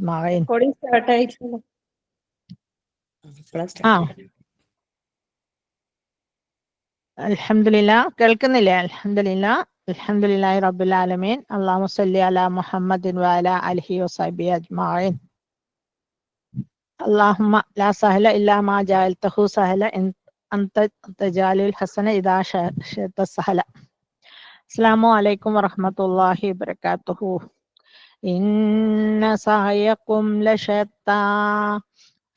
മകൻ recording start ആയിട്ടില്ല. ആ അൽഹംദുലില്ലാ കേൾക്കുന്നില്ലേ? അൽഹംദുലില്ലാഹി റബ്ബിൽ ആലമീൻ. അല്ലാഹുമ്മ സ്വല്ലി അലാ മുഹമ്മദിൻ വഅലാ ആലിഹി വസഹ്ബിഹി അജ്മഈൻ. അല്ലാഹുമ്മ ലാ സഹല ഇല്ലാ മാ ജഅൽതഹു സഹല അൻത തജാലുൽ ഹസന ഇദാ ശഅത സഹല. അസ്സലാമു അലൈക്കും വറഹ്മത്തുള്ളാഹി വബറകാതുഹു. ഇന്ന സഅയകും ലശത്താ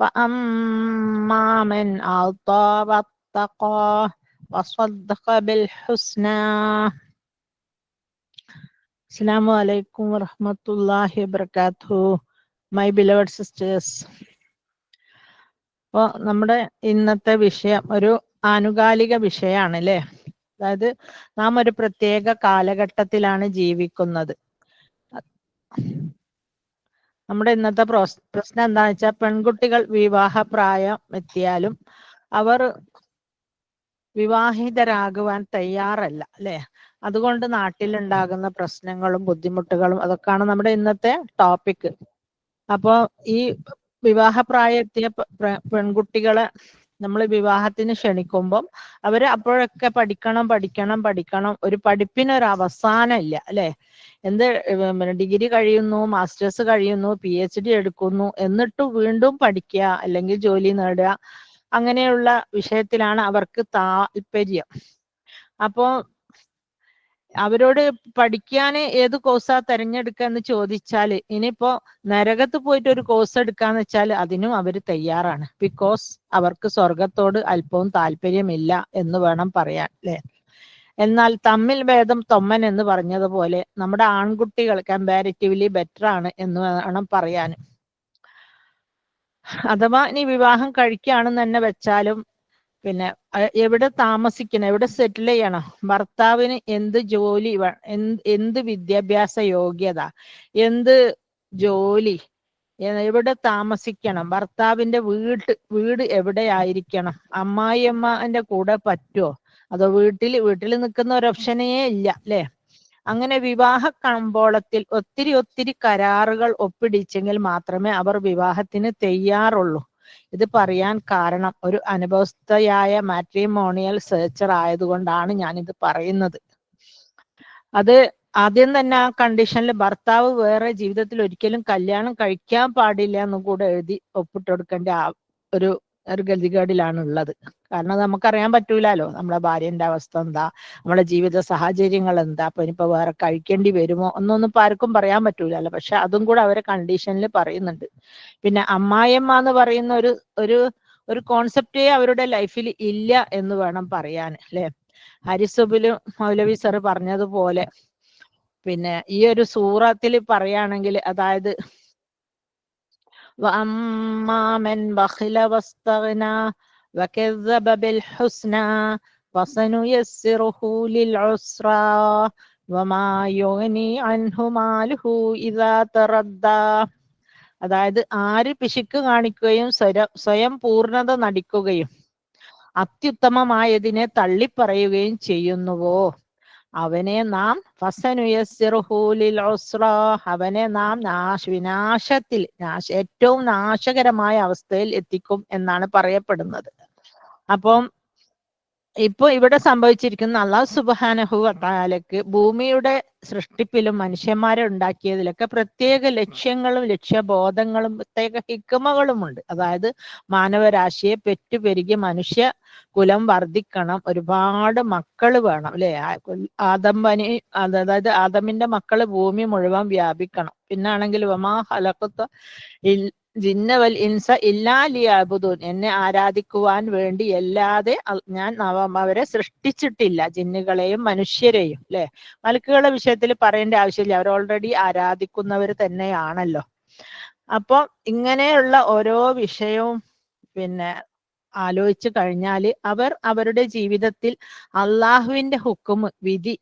ഫഅമ്മാ മൻ അഅതാ വത്തഖാ വസദ്ദഖ ബിൽ ഹുസ്നാ. അസ്സലാമു അലൈക്കും വറഹ്മത്തുള്ളാഹി വബറകാതുഹു. മൈ ബിലവഡ് സിസ്റ്റേഴ്സ്, അപ്പോൾ നമ്മുടെ ഇന്നത്തെ വിഷയം ഒരു ആനുകാലിക വിഷയമാണ് അല്ലേ? അതായത് നാം ഒരു പ്രത്യേക കാലഘട്ടത്തിലാണ് ജീവിക്കുന്നത്. നമ്മുടെ ഇന്നത്തെ പ്രശ്നം എന്താണെന്ന് വെച്ചാൽ, പെൺകുട്ടികൾ വിവാഹപ്രായം എത്തിയാലും അവർ വിവാഹിതരാകുവാൻ തയ്യാറല്ല അല്ലേ? അതുകൊണ്ട് നാട്ടിലുണ്ടാകുന്ന പ്രശ്നങ്ങളും ബുദ്ധിമുട്ടുകളും അതൊക്കെയാണ് നമ്മുടെ ഇന്നത്തെ ടോപ്പിക്. അപ്പോൾ ഈ വിവാഹപ്രായം എത്തിയ പെൺകുട്ടികളെ നമ്മൾ വിവാഹത്തിന് ക്ഷണിക്കുമ്പം അവര് അപ്പോഴൊക്കെ പഠിക്കണം. ഒരു പഠിപ്പിനൊരു അവസാനം ഇല്ല അല്ലെ? ഡിഗ്രി കഴിയുന്നു, മാസ്റ്റേഴ്സ് കഴിയുന്നു, PhD എടുക്കുന്നു, എന്നിട്ട് വീണ്ടും പഠിക്കുക അല്ലെങ്കിൽ ജോലി നേടുക, അങ്ങനെയുള്ള വിഷയത്തിലാണ് അവർക്ക് താല്പര്യം. അപ്പോ അവരോട് പഠിക്കാൻ ഏത് കോഴ്സാ തിരഞ്ഞെടുക്കുക എന്ന് ചോദിച്ചാൽ, ഇനിയിപ്പോ നരകത്ത് പോയിട്ട് ഒരു കോഴ്സ് എടുക്കാന്ന് വെച്ചാൽ അതിനും അവർ തയ്യാറാണ്. ബിക്കോസ് അവർക്ക് സ്വർഗത്തോട് അല്പവും താല്പര്യമില്ല എന്ന് വേണം പറയാൻ അല്ലേ? എന്നാൽ തമ്മിൽ ഭേദം തൊമ്മൻ എന്ന് പറഞ്ഞതുപോലെ നമ്മുടെ ആൺകുട്ടികൾ കമ്പാരിറ്റീവ്ലി ബെറ്റർ ആണ് എന്ന് വേണം പറയാൻ. അഥവാ ഇനി വിവാഹം കഴിക്കുകയാണെന്ന് തന്നെ വെച്ചാലും പിന്നെ എവിടെ താമസിക്കണം, എവിടെ സെറ്റിൽ ചെയ്യണം, ഭർത്താവിന് എന്ത് ജോലി, എന്ത് വിദ്യാഭ്യാസ യോഗ്യത, എന്ത് ജോലി, എവിടെ താമസിക്കണം, ഭർത്താവിന്റെ വീട് എവിടെയായിരിക്കണം, അമ്മായിയമ്മന്റെ കൂടെ പറ്റുമോ, അതോ വീട്ടിൽ നിൽക്കുന്ന ഒരു ഓപ്ഷനേ ഇല്ല അല്ലേ? അങ്ങനെ വിവാഹ കമ്പോളത്തിൽ ഒത്തിരി കരാറുകൾ ഒപ്പിടിച്ചെങ്കിൽ മാത്രമേ അവർ വിവാഹത്തിന് തയ്യാറുള്ളൂ. ഇത് പറയാൻ കാരണം ഒരു അനുഭവസ്ഥയായ മാട്രിമോണിയൽ സെർച്ചർ ആയതുകൊണ്ടാണ് ഞാനിത് പറയുന്നത്. അത് ആദ്യം തന്നെ ആ കണ്ടീഷനിൽ ഭർത്താവ് വേറെ ജീവിതത്തിൽ ഒരിക്കലും കല്യാണം കഴിക്കാൻ പാടില്ല എന്നും കൂടെ എഴുതി ഒപ്പിട്ടെടുക്കേണ്ട ഒരു ഗതികേടിലാണ് ഉള്ളത്. കാരണം നമുക്കറിയാൻ പറ്റൂലല്ലോ നമ്മളെ ഭാര്യന്റെ അവസ്ഥ എന്താ, നമ്മളെ ജീവിത സാഹചര്യങ്ങൾ എന്താ, അപ്പൊ ഇനിയിപ്പോ വേറെ കഴിക്കേണ്ടി വരുമോ എന്നൊന്നും ഇപ്പൊ ആർക്കും പറയാൻ പറ്റൂലല്ലോ. പക്ഷെ അതും കൂടെ അവരെ കണ്ടീഷനിൽ പറയുന്നുണ്ട്. പിന്നെ അമ്മായിയമ്മ എന്ന് പറയുന്ന ഒരു കോൺസെപ്റ്റേ അവരുടെ ലൈഫിൽ ഇല്ല എന്ന് വേണം പറയാൻ അല്ലെ? ഹരിസുബില് മൗലവി സർ പറഞ്ഞതുപോലെ പിന്നെ ഈ ഒരു സൂറത്തിൽ പറയുകയാണെങ്കിൽ, അതായത് وأما من بخل واستغنى وكذب بالحسنى فسنيسره للعسرى وما يغني عنه ماله إذا تردى. അതായത് ആര് പിശുക്ക് കാണിക്കുകയും സ്വയം പൂർണ്ണത നടിക്കുകയും അത്യുത്തമമായതിനെ തള്ളിപ്പറയുകയും ചെയ്യുന്നുവോ, അവനെ നാം അവനെ നാം വിനാശത്തിൽ ഏറ്റവും നാശകരമായ അവസ്ഥയിൽ എത്തിക്കും എന്നാണ് പറയപ്പെടുന്നത്. അപ്പം ഇപ്പൊ ഇവിടെ സംഭവിച്ചിരിക്കുന്ന അല്ലാഹു സുബ്ഹാനഹു വ തആലക്ക് ഭൂമിയുടെ സൃഷ്ടിപ്പിലും മനുഷ്യന്മാരെ ഉണ്ടാക്കിയതിലൊക്കെ പ്രത്യേക ലക്ഷ്യങ്ങളും ലക്ഷ്യബോധങ്ങളും പ്രത്യേക ഹിക്മകളുമുണ്ട്. അതായത് മാനവരാശിയെ പെറ്റുപെരുകി മനുഷ്യ കുലം വർദ്ധിക്കണം, ഒരുപാട് മക്കൾ വേണം അല്ലെ? അതായത് ആദമിന്റെ മക്കള് ഭൂമി മുഴുവൻ വ്യാപിക്കണം. പിന്നാണെങ്കിൽ വമാ ഖലഖത ജിന്ന വൽ ഇൻസ ഇല്ലാ ലിയഅ്ബുദൂൻ, എന്നെ ആരാധിക്കുവാൻ വേണ്ടി അല്ലാതെ ഞാൻ അവരെ സൃഷ്ടിച്ചിട്ടില്ല, ജിന്നുകളെയും മനുഷ്യരെയും അല്ലെ? മലക്കുകളുടെ വിഷയത്തിൽ പറയേണ്ട ആവശ്യമില്ല, അവർ ഓൾറെഡി ആരാധിക്കുന്നവർ തന്നെയാണല്ലോ. അപ്പൊ ഇങ്ങനെയുള്ള ഓരോ വിഷയവും പിന്നെ ആലോചിച്ചു കഴിഞ്ഞാൽ അവർ അവരുടെ ജീവിതത്തിൽ അള്ളാഹുവിന്റെ ഹുക്കും വിധി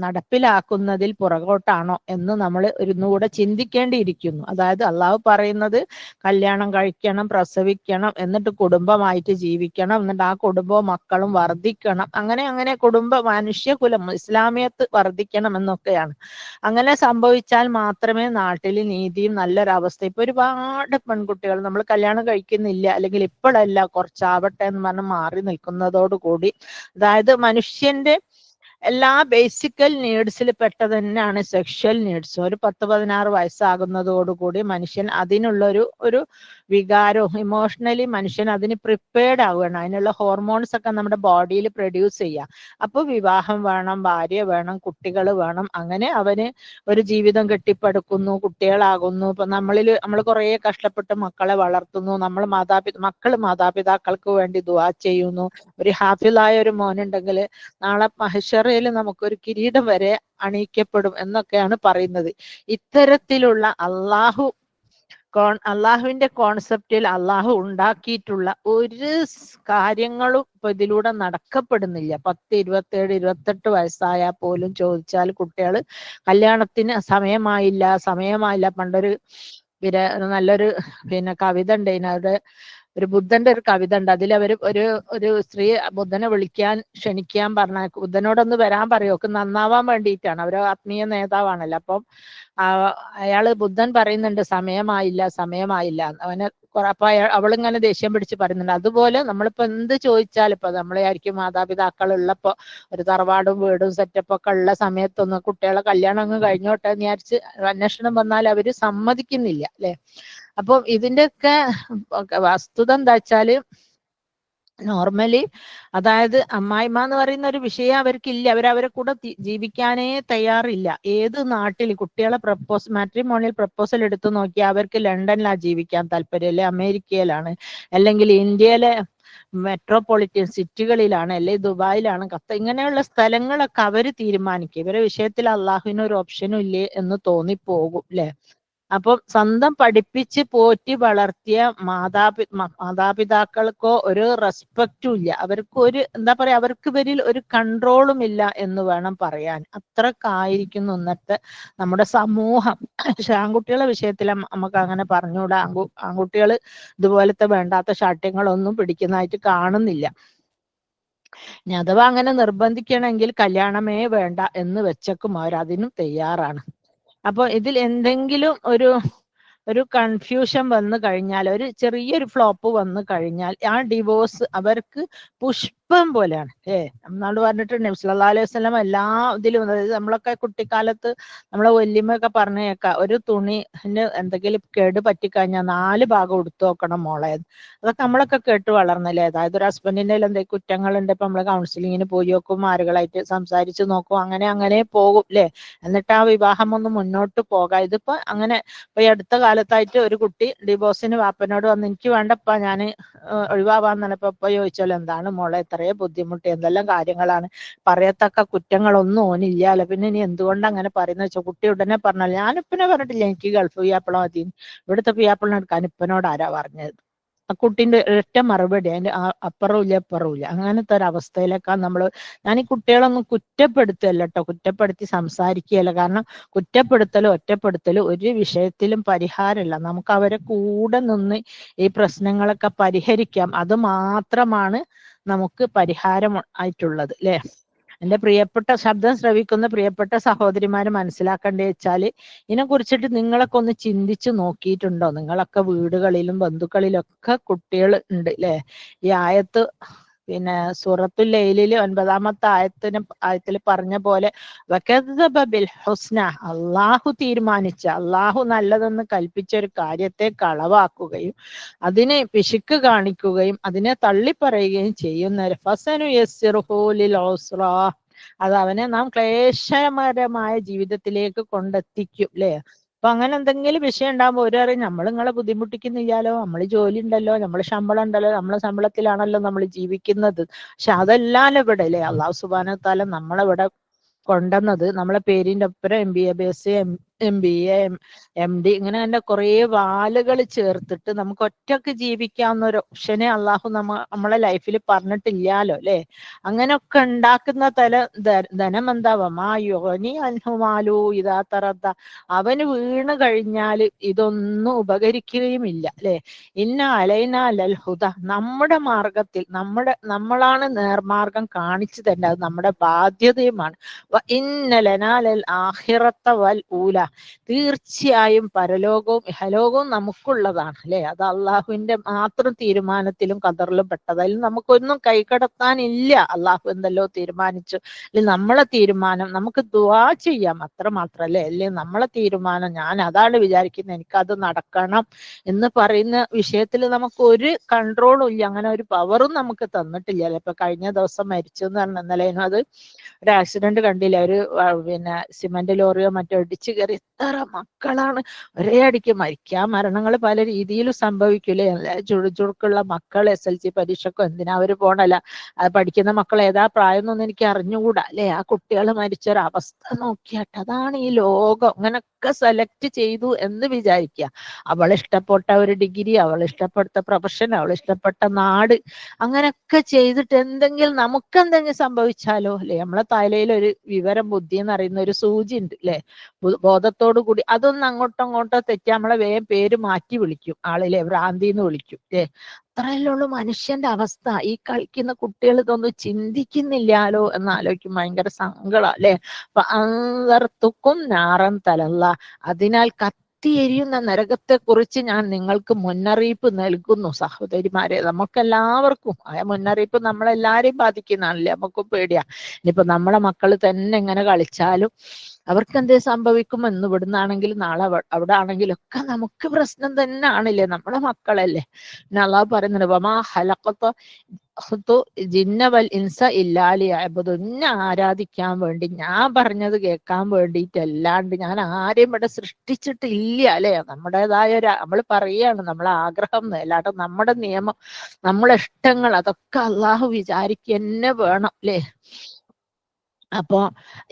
നടപ്പിലാക്കുന്നതിൽ പുറകോട്ടാണോ എന്ന് നമ്മൾ ഒന്നുകൂടെ ചിന്തിക്കേണ്ടിയിരിക്കുന്നു. അതായത് അള്ളാഹു പറയുന്നത് കല്യാണം കഴിക്കണം, പ്രസവിക്കണം, എന്നിട്ട് കുടുംബമായിട്ട് ജീവിക്കണം, എന്നിട്ട് ആ കുടുംബവും മക്കളും വർദ്ധിക്കണം, അങ്ങനെ അങ്ങനെ മനുഷ്യകുലം ഇസ്ലാമിയത്ത് വർദ്ധിക്കണം എന്നൊക്കെയാണ്. അങ്ങനെ സംഭവിച്ചാൽ മാത്രമേ നാട്ടിൽ നീതിയും നല്ലൊരവസ്ഥ. ഇപ്പൊ ഒരുപാട് പെൺകുട്ടികൾ നമ്മൾ കല്യാണം കഴിക്കുന്നില്ല, അല്ലെങ്കിൽ ഇപ്പോഴല്ല കുറച്ചാവട്ടെ എന്ന് പറഞ്ഞ് മാറി നിൽക്കുന്നതോടുകൂടി, അതായത് മനുഷ്യന്റെ എല്ലാ ബേസിക്കൽ നീഡ്സിൽ പെട്ടത് തന്നെയാണ് സെക്ഷൽ നീഡ്സ്. ഒരു 10-16 വയസ്സാകുന്നതോടുകൂടി മനുഷ്യൻ അതിനുള്ള ഒരു വികാരവും ഇമോഷണലി മനുഷ്യൻ അതിന് പ്രിപ്പയർഡ് ആവുകയാണ്. അതിനുള്ള ഹോർമോൺസ് ഒക്കെ നമ്മുടെ ബോഡിയിൽ പ്രൊഡ്യൂസ് ചെയ്യാം. അപ്പോൾ വിവാഹം വേണം, ഭാര്യ വേണം, കുട്ടികൾ വേണം, അങ്ങനെ അവന് ഒരു ജീവിതം കെട്ടിപ്പടുക്കുന്നു, കുട്ടികളാകുന്നു. ഇപ്പൊ നമ്മൾ കുറേ കഷ്ടപ്പെട്ട് മക്കളെ വളർത്തുന്നു. മക്കൾ മാതാപിതാക്കൾക്ക് വേണ്ടി ദുആ ചെയ്യുന്നു. ഒരു ഹാഫിളായ ഒരു മോനുണ്ടെങ്കിൽ നാളെ മഹ്ശറയിൽ നമുക്കൊരു കിരീടം വരെ അണിയിക്കപ്പെടും എന്നൊക്കെയാണ് പറയുന്നത്. ഇത്തരത്തിലുള്ള അള്ളാഹുവിന്റെ കോൺസെപ്റ്റിൽ അള്ളാഹു ഉണ്ടാക്കിയിട്ടുള്ള ഒരു കാര്യങ്ങളും ഇപ്പൊ ഇതിലൂടെ നടക്കപ്പെടുന്നില്ല. 10, 27, 28 വയസ്സായാൽ പോലും ചോദിച്ചാൽ കുട്ടികൾ കല്യാണത്തിന് സമയമായില്ല. പണ്ടൊരു നല്ലൊരു കവിത ഉണ്ട്. അതിനവരുടെ ഒരു ബുദ്ധന്റെ ഒരു കവിത ഉണ്ട്. അതിലവർ ഒരു സ്ത്രീ ബുദ്ധനെ ക്ഷണിക്കാൻ പറഞ്ഞ ബുദ്ധനോടൊന്ന് വരാൻ പറയും. ഒക്കെ നന്നാവാൻ വേണ്ടിയിട്ടാണ്. അവര് ആത്മീയ നേതാവാണല്ലോ. അപ്പം ബുദ്ധൻ പറയുന്നുണ്ട് സമയമായില്ല. അപ്പൊ അവളിങ്ങനെ ദേഷ്യം പിടിച്ച് പറയുന്നുണ്ട്. അതുപോലെ നമ്മളിപ്പോ എന്ത് ചോദിച്ചാൽ, ഇപ്പൊ നമ്മളെ ആയിരിക്കും മാതാപിതാക്കൾ ഉള്ളപ്പോ ഒരു തറവാടും വീടും സെറ്റപ്പ് ഒക്കെ ഉള്ള സമയത്തൊന്നും കുട്ടികളെ കല്യാണം അങ്ങ് കഴിഞ്ഞോട്ടെ എന്ന് വിചാരിച്ച് അന്വേഷണം വന്നാൽ അവര് സമ്മതിക്കുന്നില്ല, അല്ലെ? അപ്പൊ ഇതിന്റെയൊക്കെ വസ്തുത എന്താ വെച്ചാല്, നോർമലി അതായത് അമ്മായിമ്മ എന്ന് പറയുന്ന ഒരു വിഷയം അവർക്കില്ല. അവരെ കൂടെ ജീവിക്കാനേ തയ്യാറില്ല. ഏത് നാട്ടിൽ കുട്ടികളെ മാട്രിമോണിയൽ പ്രപ്പോസൽ എടുത്തു നോക്കിയാൽ അവർക്ക് ലണ്ടനിലാണ് ജീവിക്കാൻ താല്പര്യം, അല്ലെ അമേരിക്കയിലാണ്, അല്ലെങ്കിൽ ഇന്ത്യയിലെ മെട്രോപൊളിറ്റൻ സിറ്റികളിലാണ്, അല്ലെ ദുബായിലാണ്, ഇങ്ങനെയുള്ള സ്ഥലങ്ങളൊക്കെ അവര് തീരുമാനിക്കും. ഇവരെ വിഷയത്തിൽ അള്ളാഹുവിന് ഒരു ഓപ്ഷനും ഇല്ലേ എന്ന് തോന്നിപ്പോകും, അല്ലെ? അപ്പം സ്വന്തം പഠിപ്പിച്ച് പോറ്റി വളർത്തിയ മാതാപിതാക്കൾക്കോ ഒരു റെസ്പെക്റ്റും ഇല്ല. അവർക്ക് എന്താ പറയാ, അവർക്ക് ഇവരിൽ ഒരു കൺട്രോളും ഇല്ല എന്ന് വേണം പറയാൻ. അത്രക്കായിരിക്കുന്നു ഇന്നത്തെ നമ്മുടെ സമൂഹം. പക്ഷെ ആൺകുട്ടികളെ വിഷയത്തിൽ നമുക്ക് അങ്ങനെ പറഞ്ഞുകൂടാ. ആൺകുട്ടികൾ ഇതുപോലത്തെ വേണ്ടാത്ത ശാഠ്യങ്ങളൊന്നും പിടിക്കുന്നതായിട്ട് കാണുന്നില്ല. ഇനി അഥവാ അങ്ങനെ നിർബന്ധിക്കണമെങ്കിൽ കല്യാണമേ വേണ്ട എന്ന് വെച്ചേക്കും അതിനും തയ്യാറാണ്. അപ്പൊ ഇതിൽ എന്തെങ്കിലും ഒരു കൺഫ്യൂഷൻ വന്നു കഴിഞ്ഞാൽ, ഒരു ചെറിയൊരു ഫ്ലോപ്പ് വന്നു കഴിഞ്ഞാൽ, ആ ഡിവോഴ്സ് അവർക്ക് പുഷ്പം പോലെയാണ്. നമ്മളോട് പറഞ്ഞിട്ടുണ്ട് നബി സല്ലല്ലാഹു അലൈഹി വസല്ലം എല്ലാ ഇതിലും, അതായത് നമ്മളൊക്കെ കുട്ടിക്കാലത്ത് നമ്മളെ വല്യമ്മയൊക്കെ പറഞ്ഞേക്കാം, ഒരു തുണിന് എന്തെങ്കിലും കേട് പറ്റിക്കഴിഞ്ഞാൽ 4 ഭാഗം എടുത്തു നോക്കണം മോളെ. അതൊക്കെ നമ്മളൊക്കെ കേട്ട് വളർന്നല്ലേ. അതായത് ഒരു ഹസ്ബൻഡിന്റെ എന്തെങ്കിലും കുറ്റങ്ങളുണ്ട്, ഇപ്പൊ നമ്മള് കൗൺസിലിങ്ങിന് പോയി നോക്കും, ആരുകളായിട്ട് സംസാരിച്ച് നോക്കും, അങ്ങനെ പോകും, അല്ലെ? എന്നിട്ട് ആ വിവാഹം ഒന്ന് മുന്നോട്ട് പോകാം. ഇതിപ്പോ അങ്ങനെ ഇപ്പൊ ഈ അടുത്ത കാലത്തായിട്ട് ഒരു കുട്ടി ഡിവോഴ്സിന് വാപ്പനോട് വന്ന്, എനിക്ക് വേണ്ടപ്പാ, ഞാൻ ഒഴിവാവാന്ന് പറഞ്ഞപ്പോ ചോദിച്ചാലോ, എന്താണ് മോളെ ഇത്രയും ബുദ്ധിമുട്ട്, എന്തെല്ലാം കാര്യങ്ങളാണ്, പറയത്തക്ക കുറ്റങ്ങളൊന്നും ഓനില്ലാലോ, പിന്നെ ഇനി എന്തുകൊണ്ട് അങ്ങനെ പറയുന്ന വെച്ചാൽ കുട്ടി ഉടനെ പറഞ്ഞാൽ, ഞാനിപ്പനെ പറഞ്ഞിട്ടില്ല, എനിക്ക് ഗൾഫ് പിയാപ്പിള മതി, ഇവിടുത്തെ പിയാപ്പിളിനെ എടുക്കാൻ ഇപ്പനോട് ആരാ പറഞ്ഞത്? ആ കുട്ടീന്റെ ഒറ്റ മറുപടി, അതിന്റെ അപ്പുറവും ഇല്ല ഇപ്പുറവും ഇല്ല. അങ്ങനത്തെ ഒരു അവസ്ഥയിലേക്കാണ് ഞാൻ ഈ കുട്ടികളൊന്നും കുറ്റപ്പെടുത്തല്ല കേട്ടോ, കുറ്റപ്പെടുത്തി സംസാരിക്കുകയല്ല. കാരണം കുറ്റപ്പെടുത്തലും ഒറ്റപ്പെടുത്തലും ഒരു വിഷയത്തിലും പരിഹാരമല്ല. നമുക്ക് അവരെ കൂടെ നിന്ന് ഈ പ്രശ്നങ്ങളൊക്കെ പരിഹരിക്കാം. അത് മാത്രമാണ് നമുക്ക് പരിഹാരം ആയിട്ടുള്ളത്, അല്ലെ? എൻ്റെ പ്രിയപ്പെട്ട ശബ്ദം ശ്രവിക്കുന്ന പ്രിയപ്പെട്ട സഹോദരിമാര് മനസ്സിലാക്കേണ്ടത് വെച്ചാല്, ഇതിനെ കുറിച്ചിട്ട് നിങ്ങളൊക്കെ ഒന്ന് ചിന്തിച്ചു നോക്കിയിട്ടുണ്ടോ? നിങ്ങളൊക്കെ വീടുകളിലും ബന്ധുക്കളിലൊക്കെ കുട്ടികൾ ഉണ്ട്, അല്ലെ? ഈ ആയത്ത് സൂറത്തുൽ ലൈലില് 9ാമത്തെ ആയത്തിൽ പറഞ്ഞ പോലെ വകദ്ദബ ബിൽ ഹുസ്ന, അള്ളാഹു തീരുമാനിച്ച, അള്ളാഹു നല്ലതെന്ന് കൽപ്പിച്ച ഒരു കാര്യത്തെ കളവാക്കുകയും അതിനെ പിശുക്ക് കാണിക്കുകയും അതിനെ തള്ളിപ്പറയുകയും ചെയ്യുന്ന ഫസനുയസ്സിറുഹു ലിൽ ഉസ്റാ, അത് അവനെ നാം ക്ലേശകരമായ ജീവിതത്തിലേക്ക് കൊണ്ടെത്തിക്കും, അല്ലെ? അപ്പൊ അങ്ങനെ എന്തെങ്കിലും വിഷയം ഉണ്ടാകുമ്പോൾ അറിയും, നമ്മൾ നിങ്ങളെ ബുദ്ധിമുട്ടിക്കുന്നില്ലാലോ, നമ്മൾ ജോലി ഉണ്ടല്ലോ, നമ്മൾ ശമ്പളം ഉണ്ടല്ലോ, നമ്മളെ ശമ്പളത്തിലാണല്ലോ നമ്മൾ ജീവിക്കുന്നത്. പക്ഷെ അതെല്ലാം ഇവിടെ, അല്ലെ? അള്ളാഹു സുബ്ഹാനഹു വ തആല നമ്മളെ ഇവിടെ കൊണ്ടുവന്നത് നമ്മളെ പേരിന്റെ ഒപ്പരം MBA MBA, MD, ഇങ്ങനെ തന്നെ കുറേ വാലുകൾ ചേർത്തിട്ട് നമുക്ക് ഒറ്റക്ക് ജീവിക്കാവുന്ന ഒരു ഓപ്ഷനെ അള്ളാഹു നമ്മളെ ലൈഫിൽ പറഞ്ഞിട്ടില്ലാലോ അല്ലെ. അങ്ങനെയൊക്കെ ഉണ്ടാക്കുന്ന ധനം എന്താവാ യോനി അൻഹുമാലു ഇതാ തറദ്ദ, അവന് വീണ് കഴിഞ്ഞാൽ ഇതൊന്നും ഉപകരിക്കുകയുമില്ല അല്ലെ. ഇന്ന അലൈന ലൽ ഹുദ, നമ്മുടെ മാർഗത്തിൽ നമ്മളാണ് നേർമാർഗം കാണിച്ചു തരേണ്ടത്, അത് നമ്മുടെ ബാധ്യതയുമാണ്. ഇന്ന ലനാ ലൽ ആഖിറത്ത വൽ ഊല, തീർച്ചയായും പരലോകവും ഇഹലോകവും നമുക്കുള്ളതാണ് അല്ലെ. അത് അള്ളാഹുവിന്റെ മാത്രം തീരുമാനത്തിലും ഖദറിലും പെട്ടത്. അതിൽ നമുക്കൊന്നും കൈകടത്താനില്ല. അള്ളാഹു എന്തല്ലോ തീരുമാനിച്ചു, അല്ലെങ്കിൽ നമ്മളെ തീരുമാനം നമുക്ക് ദുആ ചെയ്യാം, അത്ര മാത്രല്ലേ. അല്ലെ നമ്മളെ തീരുമാനം ഞാൻ അതാണ് വിചാരിക്കുന്നത്, എനിക്കത് നടക്കണം എന്ന് പറയുന്ന വിഷയത്തിൽ നമുക്ക് ഒരു കൺട്രോളും ഇല്ല, അങ്ങനെ ഒരു പവറും നമുക്ക് തന്നിട്ടില്ല അല്ലെ. ഇപ്പൊ കഴിഞ്ഞ ദിവസം മരിച്ചു എന്ന് പറഞ്ഞ ഇന്നലെയും അത് ഒരു ആക്സിഡന്റ് കണ്ടില്ല, ഒരു പിന്നെ സിമന്റ് ലോറിയോ മറ്റോ ഇടിച്ചു കയറി എത്ര മക്കളാണ് ഒരേ അടിക്ക് മരണങ്ങൾ പല രീതിയിലും സംഭവിക്കൂലേ. ചുടുചുടുക്കുള്ള മക്കൾ SLC പരീക്ഷക്കോ എന്തിനാ അവര് പോണല്ല, അത് പഠിക്കുന്ന മക്കൾ ഏതാ പ്രായം എന്നൊന്നും എനിക്ക് അറിഞ്ഞുകൂടാ അല്ലെ. ആ കുട്ടികൾ മരിച്ചൊരവസ്ഥ നോക്കിയാട്ട്, അതാണ് ഈ ലോകം. അങ്ങനൊക്കെ സെലക്ട് ചെയ്തു എന്ന് വിചാരിക്കുക, അവൾ ഇഷ്ടപ്പെട്ട ഒരു ഡിഗ്രി, അവൾ ഇഷ്ടപ്പെട്ട പ്രൊഫഷൻ, അവൾ ഇഷ്ടപ്പെട്ട നാട്, അങ്ങനൊക്കെ ചെയ്തിട്ട് നമുക്കെന്തെങ്കിലും സംഭവിച്ചാലോ അല്ലെ. നമ്മളെ തലയിൽ ഒരു വിവരം ബുദ്ധി എന്ന് പറയുന്ന ഒരു സൂചി ഉണ്ട് അല്ലെ, ബോധത്തോടു കൂടി അതൊന്നും അങ്ങോട്ടോ തെറ്റി നമ്മളെ വേഗം പേര് മാറ്റി വിളിക്കും ആളിലെ, ഭ്രാന്തി എന്ന് വിളിക്കും അല്ലെ. അത്രയല്ലേ ഉള്ളൂ മനുഷ്യന്റെ അവസ്ഥ. ഈ കളിക്കുന്ന കുട്ടികൾ ഇതൊന്നും ചിന്തിക്കുന്നില്ലാലോ എന്നാലോചിക്കും ഭയങ്കര സങ്കടം അല്ലെ. അപ്പൊ അന്തർത്തുക്കും നാറൻ തലല്ല, അതിനാൽ എരിയുന്ന നരകത്തെ കുറിച്ച് ഞാൻ നിങ്ങൾക്ക് മുന്നറിയിപ്പ് നൽകുന്നു സഹോദരിമാരെ. നമുക്കെല്ലാവർക്കും ആ മുന്നറിയിപ്പ് നമ്മളെല്ലാരെയും ബാധിക്കുന്നതാണല്ലേ, നമുക്കും പേടിയാ. ഇനിയിപ്പോ നമ്മളെ മക്കൾ തന്നെ എങ്ങനെ കളിച്ചാലും അവർക്ക് എന്തേ സംഭവിക്കും എന്ന്, ഇവിടുന്നാണെങ്കിലും നാളെ അവിടെ ആണെങ്കിലും ഒക്കെ നമുക്ക് പ്രശ്നം തന്നെ ആണില്ലേ, നമ്മളെ മക്കളല്ലേ. പിന്നെ അള്ളാഹു പറയുന്നുണ്ട്, വമാ ഖലഖത ജിന്ന വൽ ഇൻസ ഇല്ലാ ലിയഅ്ബുദൂൻ, എന്നെ ആരാധിക്കാൻ വേണ്ടി, ഞാൻ പറഞ്ഞത് കേൾക്കാൻ വേണ്ടിയിട്ടല്ലാണ്ട് ഞാൻ ആരെയും ഇവിടെ സൃഷ്ടിച്ചിട്ടില്ല അല്ലെ. നമ്മുടേതായ നമ്മൾ പറയാണ് നമ്മളെ ആഗ്രഹം, അല്ലാണ്ട് നമ്മുടെ നിയമം, നമ്മളെ ഇഷ്ടങ്ങൾ, അതൊക്കെ അള്ളാഹു വിചാരിക്കുക തന്നെ വേണം അല്ലെ. അപ്പോ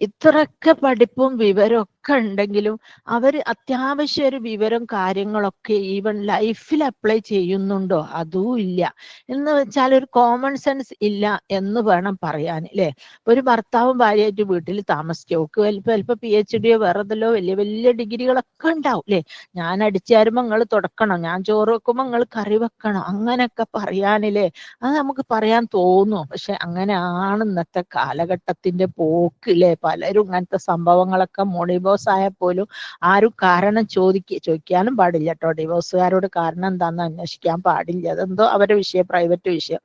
ഇത്രയൊക്കെ പഠിപ്പും വിവരവും ഒക്കെ ഉണ്ടെങ്കിലും അവര് അത്യാവശ്യം ഒരു വിവരം കാര്യങ്ങളൊക്കെ ഈവൻ ലൈഫിൽ അപ്ലൈ ചെയ്യുന്നുണ്ടോ, അതും ഇല്ല. എന്ന് വെച്ചാൽ ഒരു കോമൺ സെൻസ് ഇല്ല എന്ന് വേണം പറയാൻ അല്ലെ. ഒരു ഭർത്താവും ഭാര്യയായിട്ട് വീട്ടിൽ താമസിക്കും, ചിലപ്പോ PhD വേറെ ഏതല്ലോ വലിയ വലിയ ഡിഗ്രികളൊക്കെ ഉണ്ടാവും അല്ലെ. ഞാൻ അടിച്ചാരുമ്പോ നിങ്ങൾ തുടക്കണം, ഞാൻ ചോറ് വെക്കുമ്പോ നിങ്ങൾ കറി വെക്കണം, അങ്ങനെയൊക്കെ പറയാനില്ലേ. അത് നമുക്ക് പറയാൻ തോന്നും, പക്ഷെ അങ്ങനെയാണ് ഇന്നത്തെ കാലഘട്ടത്തിന്റെ പോക്ക് അല്ലെ. പലരും ഇങ്ങനത്തെ സംഭവങ്ങളൊക്കെ ഡിവോഴ്സ് ആയാൽ പോലും ആരും കാരണം ചോദിക്കാനും പാടില്ല കേട്ടോ. ഡിവോഴ്സുകാരോട് കാരണം എന്താന്ന് അന്വേഷിക്കാൻ പാടില്ല, അതെന്തോ അവരുടെ വിഷയം, പ്രൈവറ്റ് വിഷയം,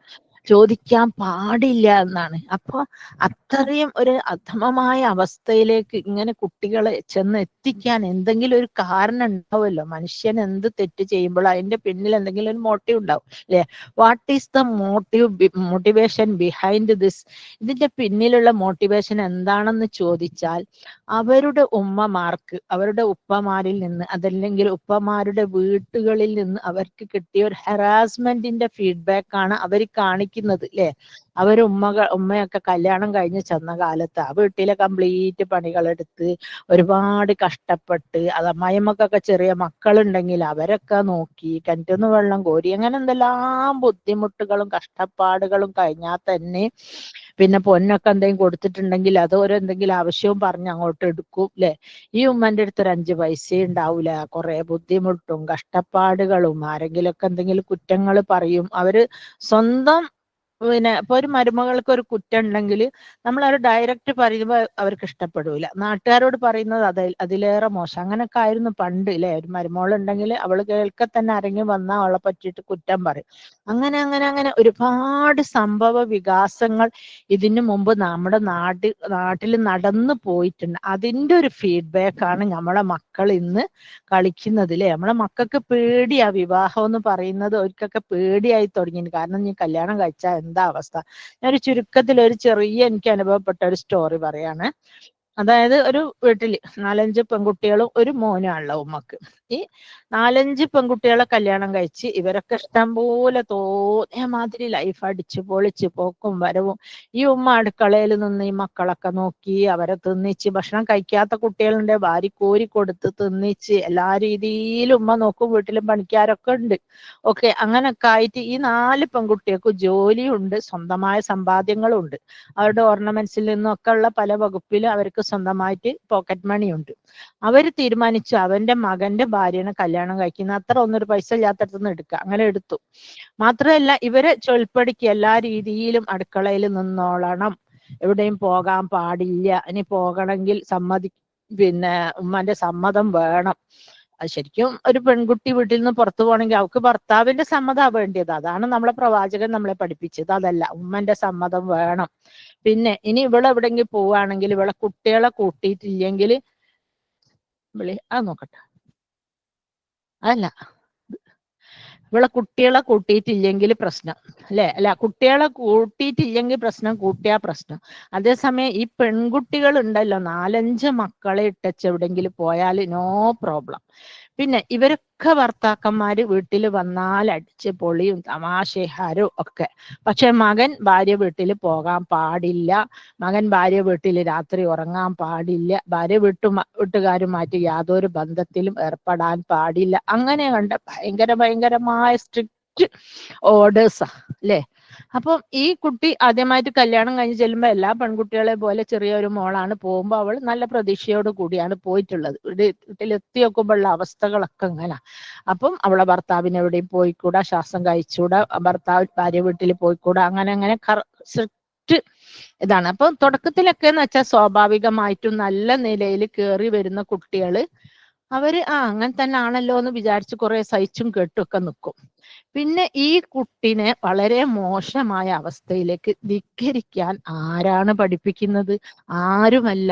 ചോദിക്കാൻ പാടില്ല എന്നാണ്. അപ്പൊ അത്രയും ഒരു അധമമായ അവസ്ഥയിലേക്ക് ഇങ്ങനെ കുട്ടികളെ ചെന്ന് എത്തിക്കാൻ എന്തെങ്കിലും ഒരു കാരണം ഉണ്ടാവുമല്ലോ. മനുഷ്യൻ എന്ത് തെറ്റ് ചെയ്യുമ്പോൾ അതിന്റെ പിന്നിൽ എന്തെങ്കിലും ഒരു മോട്ടീവ് ഉണ്ടാവും അല്ലെ. What is the motivation behind this, ഇതിന്റെ പിന്നിലുള്ള മോട്ടിവേഷൻ എന്താണെന്ന് ചോദിച്ചാൽ അവരുടെ ഉമ്മമാർക്ക് അവരുടെ ഉപ്പമാരിൽ നിന്ന്, അതല്ലെങ്കിൽ ഉപ്പമാരുടെ വീട്ടുകളിൽ നിന്ന് അവർക്ക് കിട്ടിയ ഒരു ഹറാസ്മെന്റിന്റെ ഫീഡ്ബാക്ക് ആണ് അവർ കാണിക്കുന്നത് അല്ലെ. ഉമ്മയൊക്കെ കല്യാണം കഴിഞ്ഞ് ചെന്ന കാലത്ത് ആ വീട്ടിലെ കംപ്ലീറ്റ് പണികളെടുത്ത് ഒരുപാട് കഷ്ടപ്പെട്ട്, അത് അമ്മായിമ്മക്കൊക്കെ ചെറിയ മക്കളുണ്ടെങ്കിൽ അവരൊക്കെ നോക്കി, കിണറ്റിന്ന് വെള്ളം കോരി, അങ്ങനെ എന്തെല്ലാം ബുദ്ധിമുട്ടുകളും കഷ്ടപ്പാടുകളും കഴിഞ്ഞാൽ തന്നെ പിന്നെ പൊന്നൊക്കെ എന്തെങ്കിലും കൊടുത്തിട്ടുണ്ടെങ്കിൽ അത് എന്തെങ്കിലും ആവശ്യവും പറഞ്ഞ് അങ്ങോട്ട് എടുക്കും അല്ലെ. ഈ ഉമ്മന്റെ അടുത്ത് ഒരു 5 പൈസ ഉണ്ടാവൂല, കുറെ ബുദ്ധിമുട്ടും കഷ്ടപ്പാടുകളും, ആരെങ്കിലുമൊക്കെ എന്തെങ്കിലും കുറ്റങ്ങൾ പറയും. അവര് സ്വന്തം പിന്നെ ഇപ്പൊ ഒരു മരുമകൾക്ക് ഒരു കുറ്റം ഉണ്ടെങ്കിൽ നമ്മൾ അത് ഡയറക്റ്റ് പറയുമ്പോൾ അവർക്ക് ഇഷ്ടപ്പെടൂല, നാട്ടുകാരോട് പറയുന്നത് അതിലേറെ മോശം. അങ്ങനൊക്കെ ആയിരുന്നു പണ്ട് അല്ലെ. ഒരു മരുമോളുണ്ടെങ്കിൽ അവള് കേൾക്കെ തന്നെ ആരെങ്കിലും വന്നാൽ അവളെ പറ്റിയിട്ട് കുറ്റം പറയും. അങ്ങനെ അങ്ങനെ അങ്ങനെ ഒരുപാട് സംഭവ വികാസങ്ങൾ ഇതിനു മുമ്പ് നമ്മുടെ നാട്ടിൽ നടന്നു പോയിട്ടുണ്ട്. അതിന്റെ ഒരു ഫീഡ്ബാക്ക് ആണ് നമ്മളെ മക്കൾ ഇന്ന് കളിക്കുന്നത് അല്ലെ. നമ്മളെ മക്കൾക്ക് പേടിയാ വിവാഹം എന്ന് പറയുന്നത്, അവർക്കൊക്കെ പേടിയായി തുടങ്ങി. കാരണം നീ കല്യാണം കഴിച്ചാൽ എന്താ അവസ്ഥ. ഞാനൊരു ചുരുക്കത്തിൽ ഒരു ചെറിയ എനിക്ക് അനുഭവപ്പെട്ട ഒരു സ്റ്റോറി പറയാണ്. അതായത് ഒരു വീട്ടില് 4-5 പെൺകുട്ടികളും ഒരു മോനാണുള്ള ഉമ്മക്ക്. ഈ 4-5 പെൺകുട്ടികളെ കല്യാണം കഴിച്ച് ഇവരൊക്കെ ഇഷ്ടം പോലെ തോന്നിയ മാതിരി ലൈഫ് അടിച്ചു പൊളിച്ച് പോക്കും വരവും. ഈ ഉമ്മ അടുക്കളയിൽ നിന്ന് ഈ മക്കളൊക്കെ നോക്കി അവരെ തിന്നിച്ച്, ഭക്ഷണം കഴിക്കാത്ത കുട്ടികളുണ്ട് വാരി കോരി കൊടുത്ത് തിന്നിച്ച് എല്ലാ രീതിയിലും ഉമ്മ നോക്കും. വീട്ടിലും പണിക്കാരൊക്കെ ഉണ്ട്. ഓക്കെ, അങ്ങനൊക്കെ ആയിട്ട് ഈ 4 പെൺകുട്ടികൾക്ക് ജോലിയുണ്ട്, സ്വന്തമായ സമ്പാദ്യങ്ങളും ഉണ്ട്. അവരുടെ ഓർണമെന്റ്സിൽ നിന്നൊക്കെ ഉള്ള പല വകുപ്പിലും അവർക്ക് സ്വന്തമായിട്ട് പോക്കറ്റ് മണി ഉണ്ട്. അവര് തീരുമാനിച്ചു അവന്റെ മകന്റെ ഭാര്യനെ കല്യാണം കഴിക്കുന്ന, അത്ര ഒന്നൊരു പൈസ ഇല്ലാത്തടത്തുനിന്ന് എടുക്കുക. അങ്ങനെ എടുത്തു. മാത്രമല്ല ഇവരെ ചൊൽപ്പടിക്ക് എല്ലാ രീതിയിലും അടുക്കളയിൽ നിന്നോളണം, എവിടെയും പോകാൻ പാടില്ല, ഇനി പോകണമെങ്കിൽ പിന്നെ ഉമ്മാന്റെ സമ്മതം വേണം. അത് ശരിക്കും ഒരു പെൺകുട്ടി വീട്ടിൽ നിന്ന് പുറത്തു പോകണമെങ്കിൽ അവൾക്ക് ഭർത്താവിന്റെ സമ്മതം വേണ്ടിയത്. അതാണ് നമ്മളെ പ്രവാചകൻ നമ്മളെ പഠിപ്പിച്ചത്. അതല്ല, ഉമ്മന്റെ സമ്മതം വേണം. പിന്നെ ഇനി ഇവളെ എവിടെയെങ്കിലും പോവുകയാണെങ്കിൽ ഇവളെ കുട്ടികളെ കൂട്ടിയിട്ടില്ലെങ്കിൽ നോക്കട്ടെ, അല്ല ഇവളെ കുട്ടികളെ കൂട്ടിയിട്ടില്ലെങ്കിൽ പ്രശ്നം അല്ലെ, അല്ല കുട്ടികളെ കൂട്ടിയിട്ടില്ലെങ്കിൽ പ്രശ്നം, കൂട്ടിയാ പ്രശ്നം. അതേസമയം ഈ പെൺകുട്ടികൾ ഉണ്ടല്ലോ 4-5 മക്കളെ ഇട്ടച്ച് എവിടെയെങ്കിലും പോയാൽ നോ പ്രോബ്ലം. പിന്നെ ഇവരൊക്കെ ഭർത്താക്കന്മാര് വീട്ടിൽ വന്നാൽ അടിച്ച് പൊളിയും തമാശഹാരും ഒക്കെ. പക്ഷെ മകൻ ഭാര്യ വീട്ടിൽ പോകാൻ പാടില്ല, മകൻ ഭാര്യ വീട്ടിൽ രാത്രി ഉറങ്ങാൻ പാടില്ല, ഭാര്യ വീട്ടുകാരുമായിട്ട് യാതൊരു ബന്ധത്തിലും ഏർപ്പെടാൻ പാടില്ല. അങ്ങനെ കണ്ട ഭയങ്കരമായ സ്ട്രിക്റ്റ് ഓർഡേഴ്സാ അല്ലേ. അപ്പം ഈ കുട്ടി ആദ്യമായിട്ട് കല്യാണം കഴിഞ്ഞ് ചെല്ലുമ്പോൾ എല്ലാ പെൺകുട്ടികളെ പോലെ ചെറിയൊരു മോളാണ്. പോകുമ്പോൾ അവൾ നല്ല പ്രതീക്ഷയോട് കൂടിയാണ് പോയിട്ടുള്ളത്. വീട്ടിലെത്തി നോക്കുമ്പോഴുള്ള അവസ്ഥകളൊക്കെ ഇങ്ങനെ. അപ്പം അവളെ ഭർത്താവിന് എവിടെയും പോയിക്കൂടാ, ശ്വാസം കഴിച്ചൂടാ, ഭാര്യ വീട്ടിൽ പോയിക്കൂടാ, അങ്ങനെ സ്ട്രിക്റ്റ് ഇതാണ്. അപ്പൊ തുടക്കത്തിലൊക്കെ എന്ന് വെച്ചാൽ സ്വാഭാവികമായിട്ടും നല്ല നിലയിൽ കയറി വരുന്ന കുട്ടികള് അവര് അങ്ങനെ തന്നെ ആണല്ലോ എന്ന് വിചാരിച്ച് കുറെ സഹിച്ചും കേട്ടുമൊക്കെ നിൽക്കും. പിന്നെ ഈ കുട്ടിനെ വളരെ മോശമായ അവസ്ഥയിലേക്ക് ധിക്കരിക്കാൻ ആരാണ് പഠിപ്പിക്കുന്നത്? ആരുമല്ല,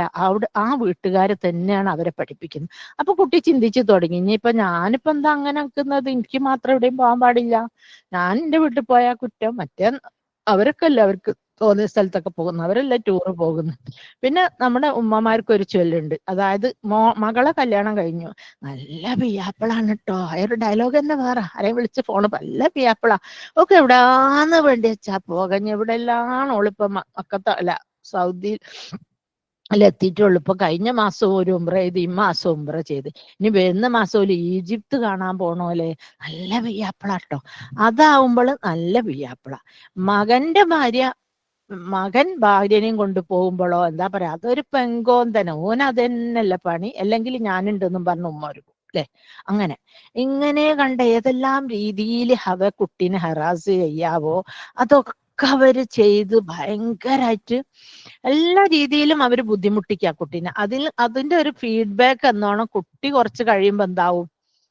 ആ വീട്ടുകാർ തന്നെയാണ് അവരെ പഠിപ്പിക്കുന്നത്. അപ്പൊ കുട്ടി ചിന്തിച്ചു തുടങ്ങി, ഇനിയിപ്പൊ ഞാനിപ്പോ എന്താ അങ്ങനെ നിൽക്കുന്നത്, എനിക്ക് മാത്രം എവിടെയും പോകാൻ പാടില്ല, ഞാൻ എൻ്റെ വീട്ടിൽ പോയാൽ കുറ്റം, മറ്റേ അവരൊക്കെ അല്ല അവർക്ക് തോന്നിയ സ്ഥലത്തൊക്കെ പോകുന്നു, അവരല്ല ടൂറ് പോകുന്നു. പിന്നെ നമ്മുടെ ഉമ്മമാർക്ക് ഒരു ചൊല്ലുണ്ട്, അതായത് മകളെ കല്യാണം കഴിഞ്ഞു, നല്ല പിയാപ്പിളാണ് കേട്ടോ, ആ ഒരു ഡയലോഗ് തന്നെ വേറെ. ആരെയും വിളിച്ച് ഫോണ് നല്ല പിയാപ്പിള ഒക്കെ എവിടാന്ന് വേണ്ടി വെച്ചാ പോകഞ്ഞ് എവിടെയെല്ലാം ഓളിപ്പോ മക്കത്ത അല്ല സൗദി എത്തിയിട്ടുള്ളൂ. ഇപ്പൊ കഴിഞ്ഞ മാസം ഒരു ഉംറ ചെയ്ത്, ഈ മാസം ഉംറ ചെയ്ത്, ഇനി വരുന്ന മാസം ഒരു ഈജിപ്ത് കാണാൻ പോണോലെ, നല്ല പിയാപ്പിള കേട്ടോ. അതാവുമ്പോൾ നല്ല പിയാപ്പിള. മകൻ ഭാര്യനെയും കൊണ്ട് പോകുമ്പോഴോ എന്താ പറയാ, അതൊരു പെങ്കോന്തന, ഓൻ അതന്നെയല്ല പണി, അല്ലെങ്കിൽ ഞാനുണ്ടെന്നും പറഞ്ഞ ഉമ്മ ഒരു അല്ലെ. ഇങ്ങനെ കണ്ട ഏതെല്ലാം രീതിയിൽ കുട്ടീനെ ഹറാസ് ചെയ്യാവോ അതൊക്കെ അവര് ചെയ്ത് ഭയങ്കരമായിട്ട് എല്ലാ രീതിയിലും അവര് ബുദ്ധിമുട്ടിക്കുക കുട്ടീനെ. അതിന്റെ ഒരു ഫീഡ്ബാക്ക് എന്നോണം കുട്ടി കുറച്ച് കഴിയുമ്പോ എന്താവും,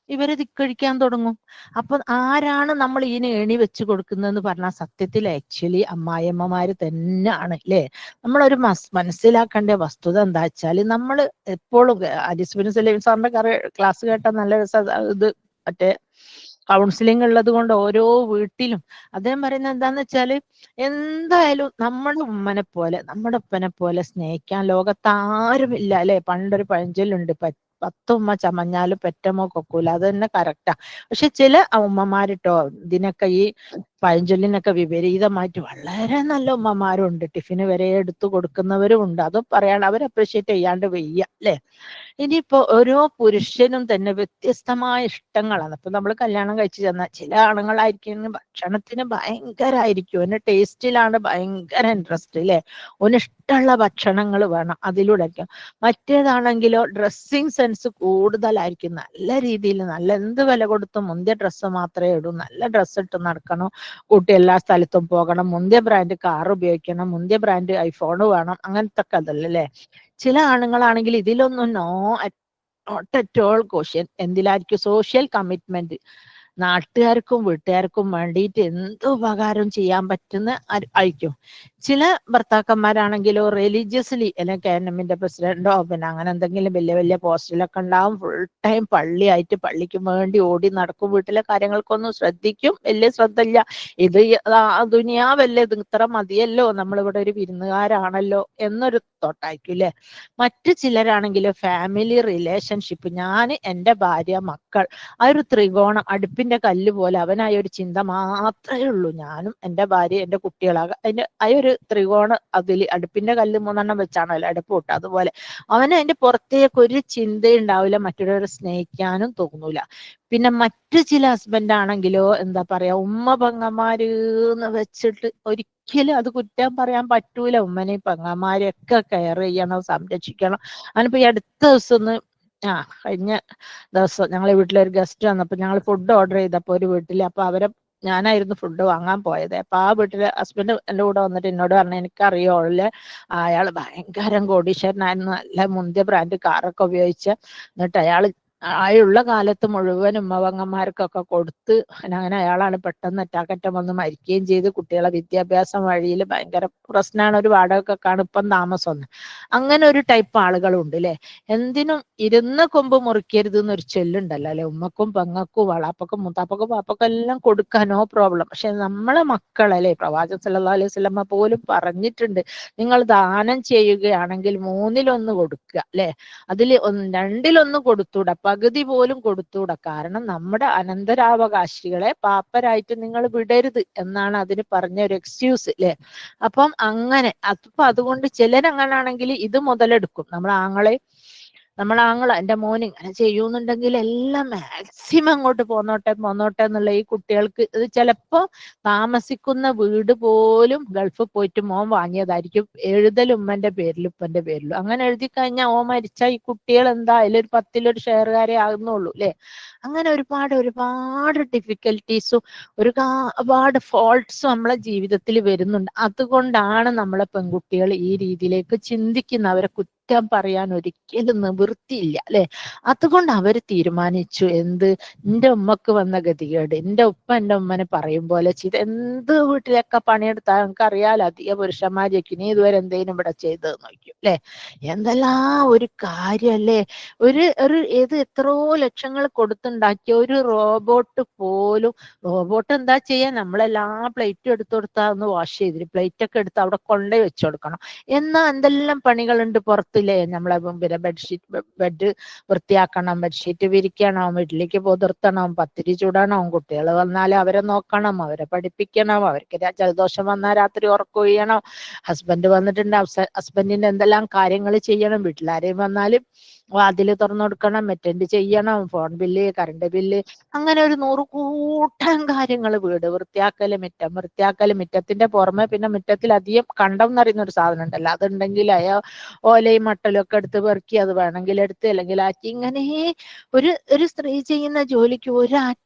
ഇവരെ ധിക്കരിക്കാൻ തുടങ്ങും. അപ്പൊ ആരാണ് നമ്മൾ ഇതിനെ എണി വെച്ച് കൊടുക്കുന്നതെന്ന് പറഞ്ഞാൽ സത്യത്തിൽ ആക്ച്വലി അമ്മായിയമ്മമാര് തന്നെയാണ് അല്ലേ. നമ്മളൊരു മനസ്സിലാക്കേണ്ട വസ്തുത എന്താ വെച്ചാൽ, നമ്മൾ എപ്പോഴും അരിസ്ബിൻ സലീം സാറിന്റെ ക്ലാസ് കേട്ട നല്ല രസം. ഇത് മറ്റേ കൗൺസിലിംഗ് ഉള്ളത് കൊണ്ട് ഓരോ വീട്ടിലും അദ്ദേഹം പറയുന്നത് എന്താന്ന് വെച്ചാല്, എന്തായാലും നമ്മുടെ ഉമ്മനെ പോലെ നമ്മുടെ ഉപ്പനെ പോലെ സ്നേഹിക്കാൻ ലോകത്ത് ആരുമില്ല അല്ലെ. പണ്ടൊരു പഴഞ്ചൊല്ലുണ്ട്, 10 ഉമ്മ ചമഞ്ഞാലും പെറ്റമ്മ കൊക്കൂല. അത് തന്നെ കറക്റ്റാ. പക്ഷെ ചില ഉമ്മമാരിട്ടോ ഇതിനൊക്കെ ഈ പഴഞ്ചൊല്ലിനൊക്കെ വിപരീതമായിട്ട് വളരെ നല്ല ഉമ്മമാരും ടിഫിന് വരെ എടുത്തു കൊടുക്കുന്നവരും ഉണ്ട്. അതും പറയാൻ അവർ അപ്രീഷിയേറ്റ് ചെയ്യാണ്ട് വയ്യ അല്ലെ. ഇനിയിപ്പോ ഓരോ പുരുഷനും തന്നെ വ്യത്യസ്തമായ ഇഷ്ടങ്ങളാണ്. ഇപ്പൊ നമ്മൾ കല്യാണം കഴിച്ചു ചെന്നാൽ ചില ആണുങ്ങളായിരിക്കും ഭക്ഷണത്തിന് ഭയങ്കരമായിരിക്കും, ഓന് ടേസ്റ്റിലാണ് ഭയങ്കര ഇൻട്രസ്റ്റ് അല്ലെ, ഓന് ഇഷ്ടമുള്ള ഭക്ഷണങ്ങൾ വേണം, അതിലൂടെ ആയിരിക്കും. മറ്റേതാണെങ്കിലോ ഡ്രസ്സിങ് സെൻസ് കൂടുതലായിരിക്കും, നല്ല രീതിയിൽ നല്ല എന്ത് വില കൊടുത്തും മുന്തിയ ഡ്രസ്സ് മാത്രമേ ഇടൂ, നല്ല ഡ്രസ്സ് ഇട്ട് നടക്കണം, കൂട്ടി എല്ലാ സ്ഥലത്തും പോകണം, മുന്തിയ ബ്രാൻഡ് കാർ ഉപയോഗിക്കണം, മുന്തിയ ബ്രാൻഡ് ഐഫോൺ വേണം, അങ്ങനത്തെ ഒക്കെ അതല്ലേ. ചില ആണുങ്ങളാണെങ്കിൽ ഇതിലൊന്നും നോട്ട് അറ്റ് ഓൾ ക്വസ്റ്റ്യൻ. എന്തിലായിരിക്കും സോഷ്യൽ കമ്മിറ്റ്മെന്റ്, നാട്ടുകാർക്കും വീട്ടുകാർക്കും വേണ്ടിയിട്ട് എന്ത് ഉപകാരം ചെയ്യാൻ പറ്റുന്ന ആയിരിക്കും. ചില ഭർത്താക്കന്മാരാണെങ്കിലോ റിലീജിയസ്ലി അല്ലെങ്കിൽ ഗവൺമെന്റിന്റെ പ്രസിഡന്റോ പിന്നെ അങ്ങനെ എന്തെങ്കിലും വലിയ വലിയ പോസ്റ്റിലൊക്കെ ഉണ്ടാവും, ഫുൾ ടൈം പള്ളിയായിട്ട് പള്ളിക്ക് വേണ്ടി ഓടി നടക്കും, വീട്ടിലെ കാര്യങ്ങൾക്കൊന്നും ശ്രദ്ധിക്കും വലിയ ശ്രദ്ധ ഇല്ല. ഇത് ദുനിയാവല്ലേ, ഇത് ഇത്ര മതിയല്ലോ, നമ്മളിവിടെ ഒരു വിരുന്നുകാരാണല്ലോ എന്നൊരു തോട്ടായിരിക്കും അല്ലെ. മറ്റു ചിലരാണെങ്കിലോ ഫാമിലി റിലേഷൻഷിപ്പ്, ഞാൻ, എൻ്റെ ഭാര്യ, മക്കൾ, ആ ഒരു ത്രികോണം, അടുപ്പിന്റെ കല്ല് പോലെ അവനായ ഒരു ചിന്ത മാത്രമേ ഉള്ളൂ. ഞാനും എൻ്റെ ഭാര്യ എൻ്റെ കുട്ടികളാകാം, അതിന്റെ ആ ഒരു ത്രികോണം, അതിൽ അടുപ്പിന്റെ കല്ല് 3 വെച്ചാണല്ലോ അടുപ്പ് കൂട്ടുക, അതുപോലെ അവന് അതിന്റെ പുറത്തേക്ക് ഒരു ചിന്തയുണ്ടാവില്ല, മറ്റുള്ളവരെ സ്നേഹിക്കാനും തോന്നൂല. പിന്നെ മറ്റു ചില ഹസ്ബൻഡ് ആണെങ്കിലോ എന്താ പറയാ, ഉമ്മ പെങ്ങന്മാര് എന്ന് വെച്ചിട്ട് ഒരിക്കലും അത് കുറ്റം പറയാൻ പറ്റൂല. ഉമ്മനെയും പെങ്ങന്മാരെയൊക്കെ കെയർ ചെയ്യണം, സംരക്ഷിക്കണം. അതിനിപ്പോ ഈ അടുത്ത ദിവസം ഒന്ന് കഴിഞ്ഞ ദിവസം ഞങ്ങളെ വീട്ടിലൊരു ഗസ്റ്റ് വന്നപ്പോ ഞങ്ങൾ ഫുഡ് ഓർഡർ ചെയ്തപ്പോ ഒരു വീട്ടില്, അപ്പൊ ഞാനായിരുന്നു ഫുഡ് വാങ്ങാൻ പോയത്. അപ്പൊ ആ വീട്ടിലെ ഹസ്ബൻഡ് എൻ്റെ കൂടെ വന്നിട്ട് എന്നോട് പറഞ്ഞു, എനിക്കറിയോ അയാൾ ഭയങ്കര കോടീശ്വരനായിരുന്നു, നല്ല മുന്തിയ ബ്രാൻഡ് കാറൊക്കെ ഉപയോഗിച്ച്, എന്നിട്ട് ആയുള്ള കാലത്ത് മുഴുവൻ ഉമ്മവങ്ങന്മാർക്കൊക്കെ കൊടുത്ത് അങ്ങനെ അയാളാണ് പെട്ടെന്ന് അറ്റാക്കറ്റം വന്ന് മരിക്കുകയും ചെയ്ത്. കുട്ടികളെ വിദ്യാഭ്യാസം വഴിയിൽ ഭയങ്കര പ്രശ്നമാണ്, ഒരു വാടകക്കൊക്കെയാണ് ഇപ്പം താമസം. അങ്ങനെ ഒരു ടൈപ്പ് ആളുകളുണ്ട് അല്ലെ. എന്തിനും ഇരുന്ന കൊമ്പ് മുറിക്കരുത് എന്നൊരു ചൊല്ലുണ്ടല്ലോ അല്ലെ. ഉമ്മക്കും പെങ്ങക്കും വളാപ്പക്കും മുത്താപ്പക്കും പാപ്പക്കും എല്ലാം കൊടുക്കാൻ നോ പ്രോബ്ലം. പക്ഷെ നമ്മളെ മക്കളല്ലേ, പ്രവാചകൻ സല്ലല്ലാഹു അലൈഹി വസല്ലമ പോലും പറഞ്ഞിട്ടുണ്ട്, നിങ്ങൾ ദാനം ചെയ്യുകയാണെങ്കിൽ 1/3 കൊടുക്കുക അല്ലെ. അതിൽ 2/1 കൊടുത്തൂടാ, പകുതി പോലും കൊടുത്തൂടാ. കാരണം നമ്മുടെ അനന്തരാവകാശികളെ പാപ്പരായിട്ട് നിങ്ങൾ വിടരുത് എന്നാണ് അതിന് പറഞ്ഞ ഒരു എക്സ്ക്യൂസ് അല്ലെ. അപ്പം അങ്ങനെ അപ്പൊ അതുകൊണ്ട് ചിലരങ്ങനാണെങ്കിൽ ഇത് മുതലെടുക്കും. നമ്മളെ ആങ്ങള എൻ്റെ മോന് ഇങ്ങനെ ചെയ്യുന്നുണ്ടെങ്കിൽ എല്ലാം മാക്സിമം അങ്ങോട്ട് പോന്നോട്ടെ എന്നുള്ള ഈ കുട്ടികൾക്ക് ഇത് ചിലപ്പോ താമസിക്കുന്ന വീട് പോലും ഗൾഫിൽ പോയിട്ട് മോൻ വാങ്ങിയതായിരിക്കും, എഴുതൽ ഉമ്മന്റെ പേരിലും ഉപ്പന്റെ പേരിലും. അങ്ങനെ എഴുതി കഴിഞ്ഞാൽ ഓ മരിച്ചാൽ ഈ കുട്ടികൾ എന്തായാലും ഒരു 10-ൽ 1 ഷെയറുകാരെ ആകുന്നുള്ളൂ അല്ലെ. അങ്ങനെ ഒരുപാട് ഡിഫിക്കൽട്ടീസും ഒരുപാട് ഫോൾട്ട്സും നമ്മളെ ജീവിതത്തിൽ വരുന്നുണ്ട്. അതുകൊണ്ടാണ് നമ്മളെ പെൺകുട്ടികൾ ഈ രീതിയിലേക്ക് ചിന്തിക്കുന്നവരെ കുറ്റം പറയാൻ ഒരിക്കലും നിവൃത്തിയില്ല അല്ലെ. അതുകൊണ്ട് അവര് തീരുമാനിച്ചു, എൻ്റെ ഉമ്മക്ക് വന്ന ഗതികേട് എൻ്റെ ഉപ്പ എൻ്റെ ഉമ്മനെ പറയും പോലെ ചെയ്ത്, എന്ത് വീട്ടിലൊക്കെ പണിയെടുത്താൽ നമുക്ക് അറിയാലോ, അധിക പുരുഷന്മാരേക്ക് നീ ഇതുവരെ എന്തേലും ഇവിടെ ചെയ്തതെന്ന് നോക്കും അല്ലെ. എന്തെല്ലാം ഒരു കാര്യല്ലേ. ഏത് എത്രയോ ലക്ഷങ്ങൾ കൊടുത്തുണ്ടാക്കിയ ഒരു റോബോട്ട് പോലും, റോബോട്ട് എന്താ ചെയ്യാൻ, നമ്മളെല്ലാ പ്ലേറ്റും എടുത്തു കൊടുത്താൽ ഒന്ന് വാഷ് ചെയ്തിട്ട് പ്ലേറ്റ് ഒക്കെ എടുത്ത് അവിടെ കൊണ്ടേ വെച്ചു കൊടുക്കണം. എന്നാ എന്തെല്ലാം പണികളുണ്ട് പുറത്തില്ലേ. നമ്മളെ ബെഡ് വൃത്തിയാക്കണം, ബെഡ്ഷീറ്റ് വിരിക്കണം, വീട്ടിലേക്ക് പുതിർത്തണം, പത്തിരി ചുടണം, കുട്ടികൾ വന്നാൽ അവരെ നോക്കണം, അവരെ പഠിപ്പിക്കണം, അവർക്ക് ജലദോഷം വന്നാൽ രാത്രി ഉറക്കൊഴിയണം, ഹസ്ബൻഡ് വന്നിട്ടുണ്ട് ഹസ്ബൻഡിന്റെ എന്തെല്ലാം കാര്യങ്ങൾ ചെയ്യണം, വീട്ടിലാരെയും വന്നാലും വാതില് തുറന്നു കൊടുക്കണം, അറ്റൻഡ് ചെയ്യണം, ഫോൺ ബില്ല്, കറണ്ട് ബില്ല്, അങ്ങനെ ഒരു 100 കൂട്ടം കാര്യങ്ങൾ. വീട് വൃത്തിയാക്കല്, മുറ്റം വൃത്തിയാക്കല്, മുറ്റത്തിന്റെ പുറമെ പിന്നെ മുറ്റത്തിൽ അധികം കണ്ടം എന്ന് പറയുന്ന ഒരു സാധനം ഉണ്ടല്ലോ, അതുണ്ടെങ്കിൽ ഓലയും മട്ടലും ഒക്കെ എടുത്ത് പെറുക്കി അത് വേണമെങ്കിൽ എടുത്ത് അല്ലെങ്കിൽ ആക്കി, ഇങ്ങനെ ഒരു സ്ത്രീ ചെയ്യുന്ന ജോലിക്ക് ഒരറ്റവും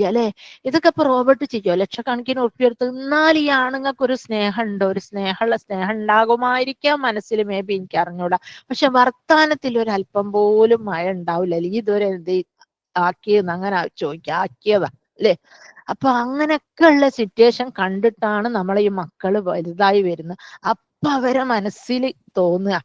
അല്ലെ. ഇതൊക്കെ ഇപ്പൊ റോബോട്ട് ചെയ്യോ, ലക്ഷക്കണക്കിന് ഉറുപ്പിക എടുത്ത്. എന്നാൽ ഈ ആണുങ്ങൾക്ക് ഒരു സ്നേഹം ഉണ്ടോ? ഒരു സ്നേഹം ഉണ്ടാകുമായിരിക്കാം മനസ്സിൽ, മേ ബി, എനിക്ക് അറിഞ്ഞൂടാ. പക്ഷെ വർത്താനത്തിൽ ഒരു അല്പം പോലും മഴ ഉണ്ടാവില്ല. ഇതുവരെ എന്ത് ആക്കിയെന്ന് അങ്ങനെ ആക്കിയതാ അല്ലെ. അപ്പൊ അങ്ങനെയൊക്കെ ഉള്ള സിറ്റുവേഷൻ കണ്ടിട്ടാണ് നമ്മളെ ഈ മക്കള് വലുതായി വരുന്നത്. അപ്പൊ അവരെ മനസ്സിൽ തോന്നുക,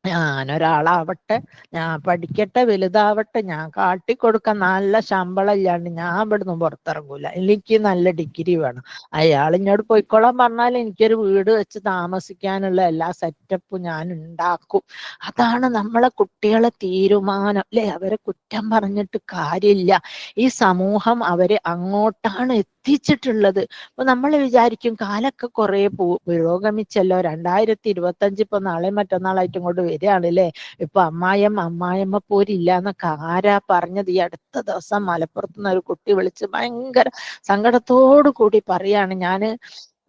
ഞാനൊരാളാവട്ടെ, ഞാൻ പഠിക്കട്ടെ, വലുതാവട്ടെ, ഞാൻ കാട്ടിക്കൊടുക്കാൻ നല്ല ശമ്പളം ഇല്ലാണ്ട് ഞാൻ ഇവിടുന്ന് പുറത്തിറങ്ങൂല, എനിക്ക് നല്ല ഡിഗ്രി വേണം, അയാൾ ഇങ്ങോട്ട് പോയിക്കോളാൻ പറഞ്ഞാൽ എനിക്കൊരു വീട് വെച്ച് താമസിക്കാനുള്ള എല്ലാ സെറ്റപ്പും ഞാൻ ഉണ്ടാക്കും. അതാണ് നമ്മളെ കുട്ടികളെ തീരുമാനം അല്ലെ. അവരെ കുറ്റം പറഞ്ഞിട്ട് കാര്യമില്ല. ഈ സമൂഹം അവരെ അങ്ങോട്ടാണ് എത്തിച്ചിട്ടുള്ളത്. അപ്പൊ നമ്മൾ വിചാരിക്കും കാലൊക്കെ കുറെ പുരോഗമിച്ചല്ലോ, 2025 ഇപ്പൊ നാളെ മറ്റന്നാളായിട്ട് ഇങ്ങോട്ട് വരികയാണല്ലേ, ഇപ്പൊ അമ്മായിയമ്മ പോരില്ല എന്നൊക്കെ ആരാ പറഞ്ഞത്? ഈ അടുത്ത ദിവസം മലപ്പുറത്തുനിന്ന് ഒരു കുട്ടി വിളിച്ച് ഭയങ്കര സങ്കടത്തോടു കൂടി പറയാണ്, ഞാന്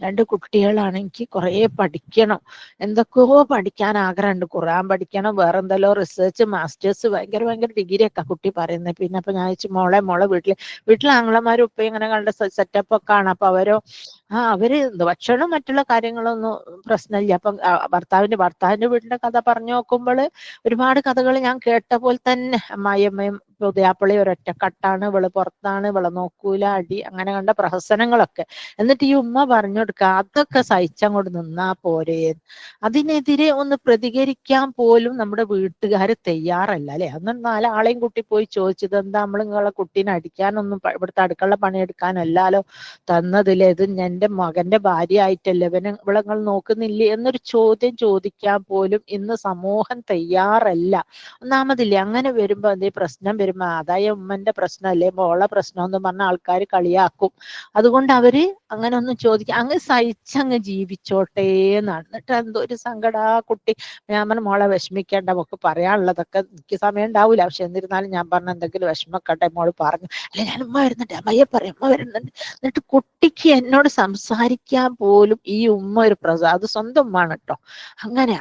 2 കുട്ടികളാണ്, എനിക്ക് കുറെ പഠിക്കണം, എന്തൊക്കെയോ പഠിക്കാൻ ആഗ്രഹമുണ്ട്, ഖുർആൻ പഠിക്കണം, വേറെ എന്തെല്ലോ റിസർച്ച്, മാസ്റ്റേഴ്സ്, ഭയങ്കര ഡിഗ്രി ഒക്കെ കുട്ടി പറയുന്നത്. പിന്നെ അപ്പൊ ഞാൻ വെച്ചു, മോളെ വീട്ടിലെ ആങ്ങളമാരും ഉപ്പയും ഇങ്ങനെ കണ്ട സെറ്റപ്പ് ഒക്കെ ആണ്. അപ്പൊ അവര് ഭക്ഷണം മറ്റുള്ള കാര്യങ്ങളൊന്നും പ്രശ്നമില്ല. അപ്പൊ ഭർത്താവിന്റെ വീടിന്റെ കഥ പറഞ്ഞു നോക്കുമ്പോൾ ഒരുപാട് കഥകൾ ഞാൻ കേട്ട പോലെ തന്നെ അമ്മായിയമ്മയും പുതിയാപ്പിളി ഒരൊറ്റ കട്ടാണ്, ഇവള് പുറത്താണ്, ഇവളെ നോക്കൂല, അടി, അങ്ങനെ കണ്ട പ്രഹസനങ്ങളൊക്കെ. എന്നിട്ട് ഈ ഉമ്മ പറഞ്ഞു കൊടുക്കുക, അതൊക്കെ സഹിച്ചങ്ങോട്ട് നിന്നാ പോരേ. അതിനെതിരെ ഒന്ന് പ്രതികരിക്കാൻ പോലും നമ്മുടെ വീട്ടുകാർ തയ്യാറല്ല അല്ലെ. അന്ന് 4 ആളെയും കൂട്ടി പോയി ചോദിച്ചത്, എന്താ നമ്മൾ നിങ്ങളെ കുട്ടീനെ അടിക്കാനൊന്നും ഇവിടുത്തെ അടുക്കള പണിയെടുക്കാനല്ലാലോ തന്നതില്ലേ, ഇത് എന്റെ മകന്റെ ഭാര്യ ആയിട്ടല്ലേ, ഇവിടെ നിങ്ങൾ നോക്കുന്നില്ലേ എന്നൊരു ചോദ്യം ചോദിക്കാൻ പോലും ഇന്ന് സമൂഹം തയ്യാറല്ല. ഒന്നാമതില്ലേ, അങ്ങനെ വരുമ്പോ എന്തേ പ്രശ്നം വരുമ്പോ അതായ ഉമ്മന്റെ പ്രശ്നം അല്ലേ, മോളെ പ്രശ്നം എന്ന് പറഞ്ഞ ആൾക്കാർ കളിയാക്കും. അതുകൊണ്ട് അവര് അങ്ങനെ ഒന്നും ചോദിക്കുക, അങ്ങ് സഹിച്ചങ്ങ് ജീവിച്ചോട്ടേ എന്നാണ്. എന്നിട്ട് എന്തോ ഒരു സങ്കടം ആ കുട്ടി. ഞാൻ പറഞ്ഞ മോളെ വിഷമിക്കേണ്ട, നമുക്ക് പറയാനുള്ളതൊക്കെ എനിക്ക് സമയം ഉണ്ടാവൂല, പക്ഷെ എന്നിരുന്നാലും ഞാൻ പറഞ്ഞ എന്തെങ്കിലും വിഷമക്കട്ടെ. മോള് പറഞ്ഞു, അല്ലെ ഞാൻ ഉമ്മ വരുന്നുണ്ട്, അമ്മയെ പറയാം, ഉമ്മ വരുന്നുണ്ട്. എന്നിട്ട് കുട്ടിക്ക് എന്നോട് സംസാരിക്കാൻ പോലും ഈ ഉമ്മ ഒരു അത് സ്വന്തം ഉമ്മാണ് കേട്ടോ.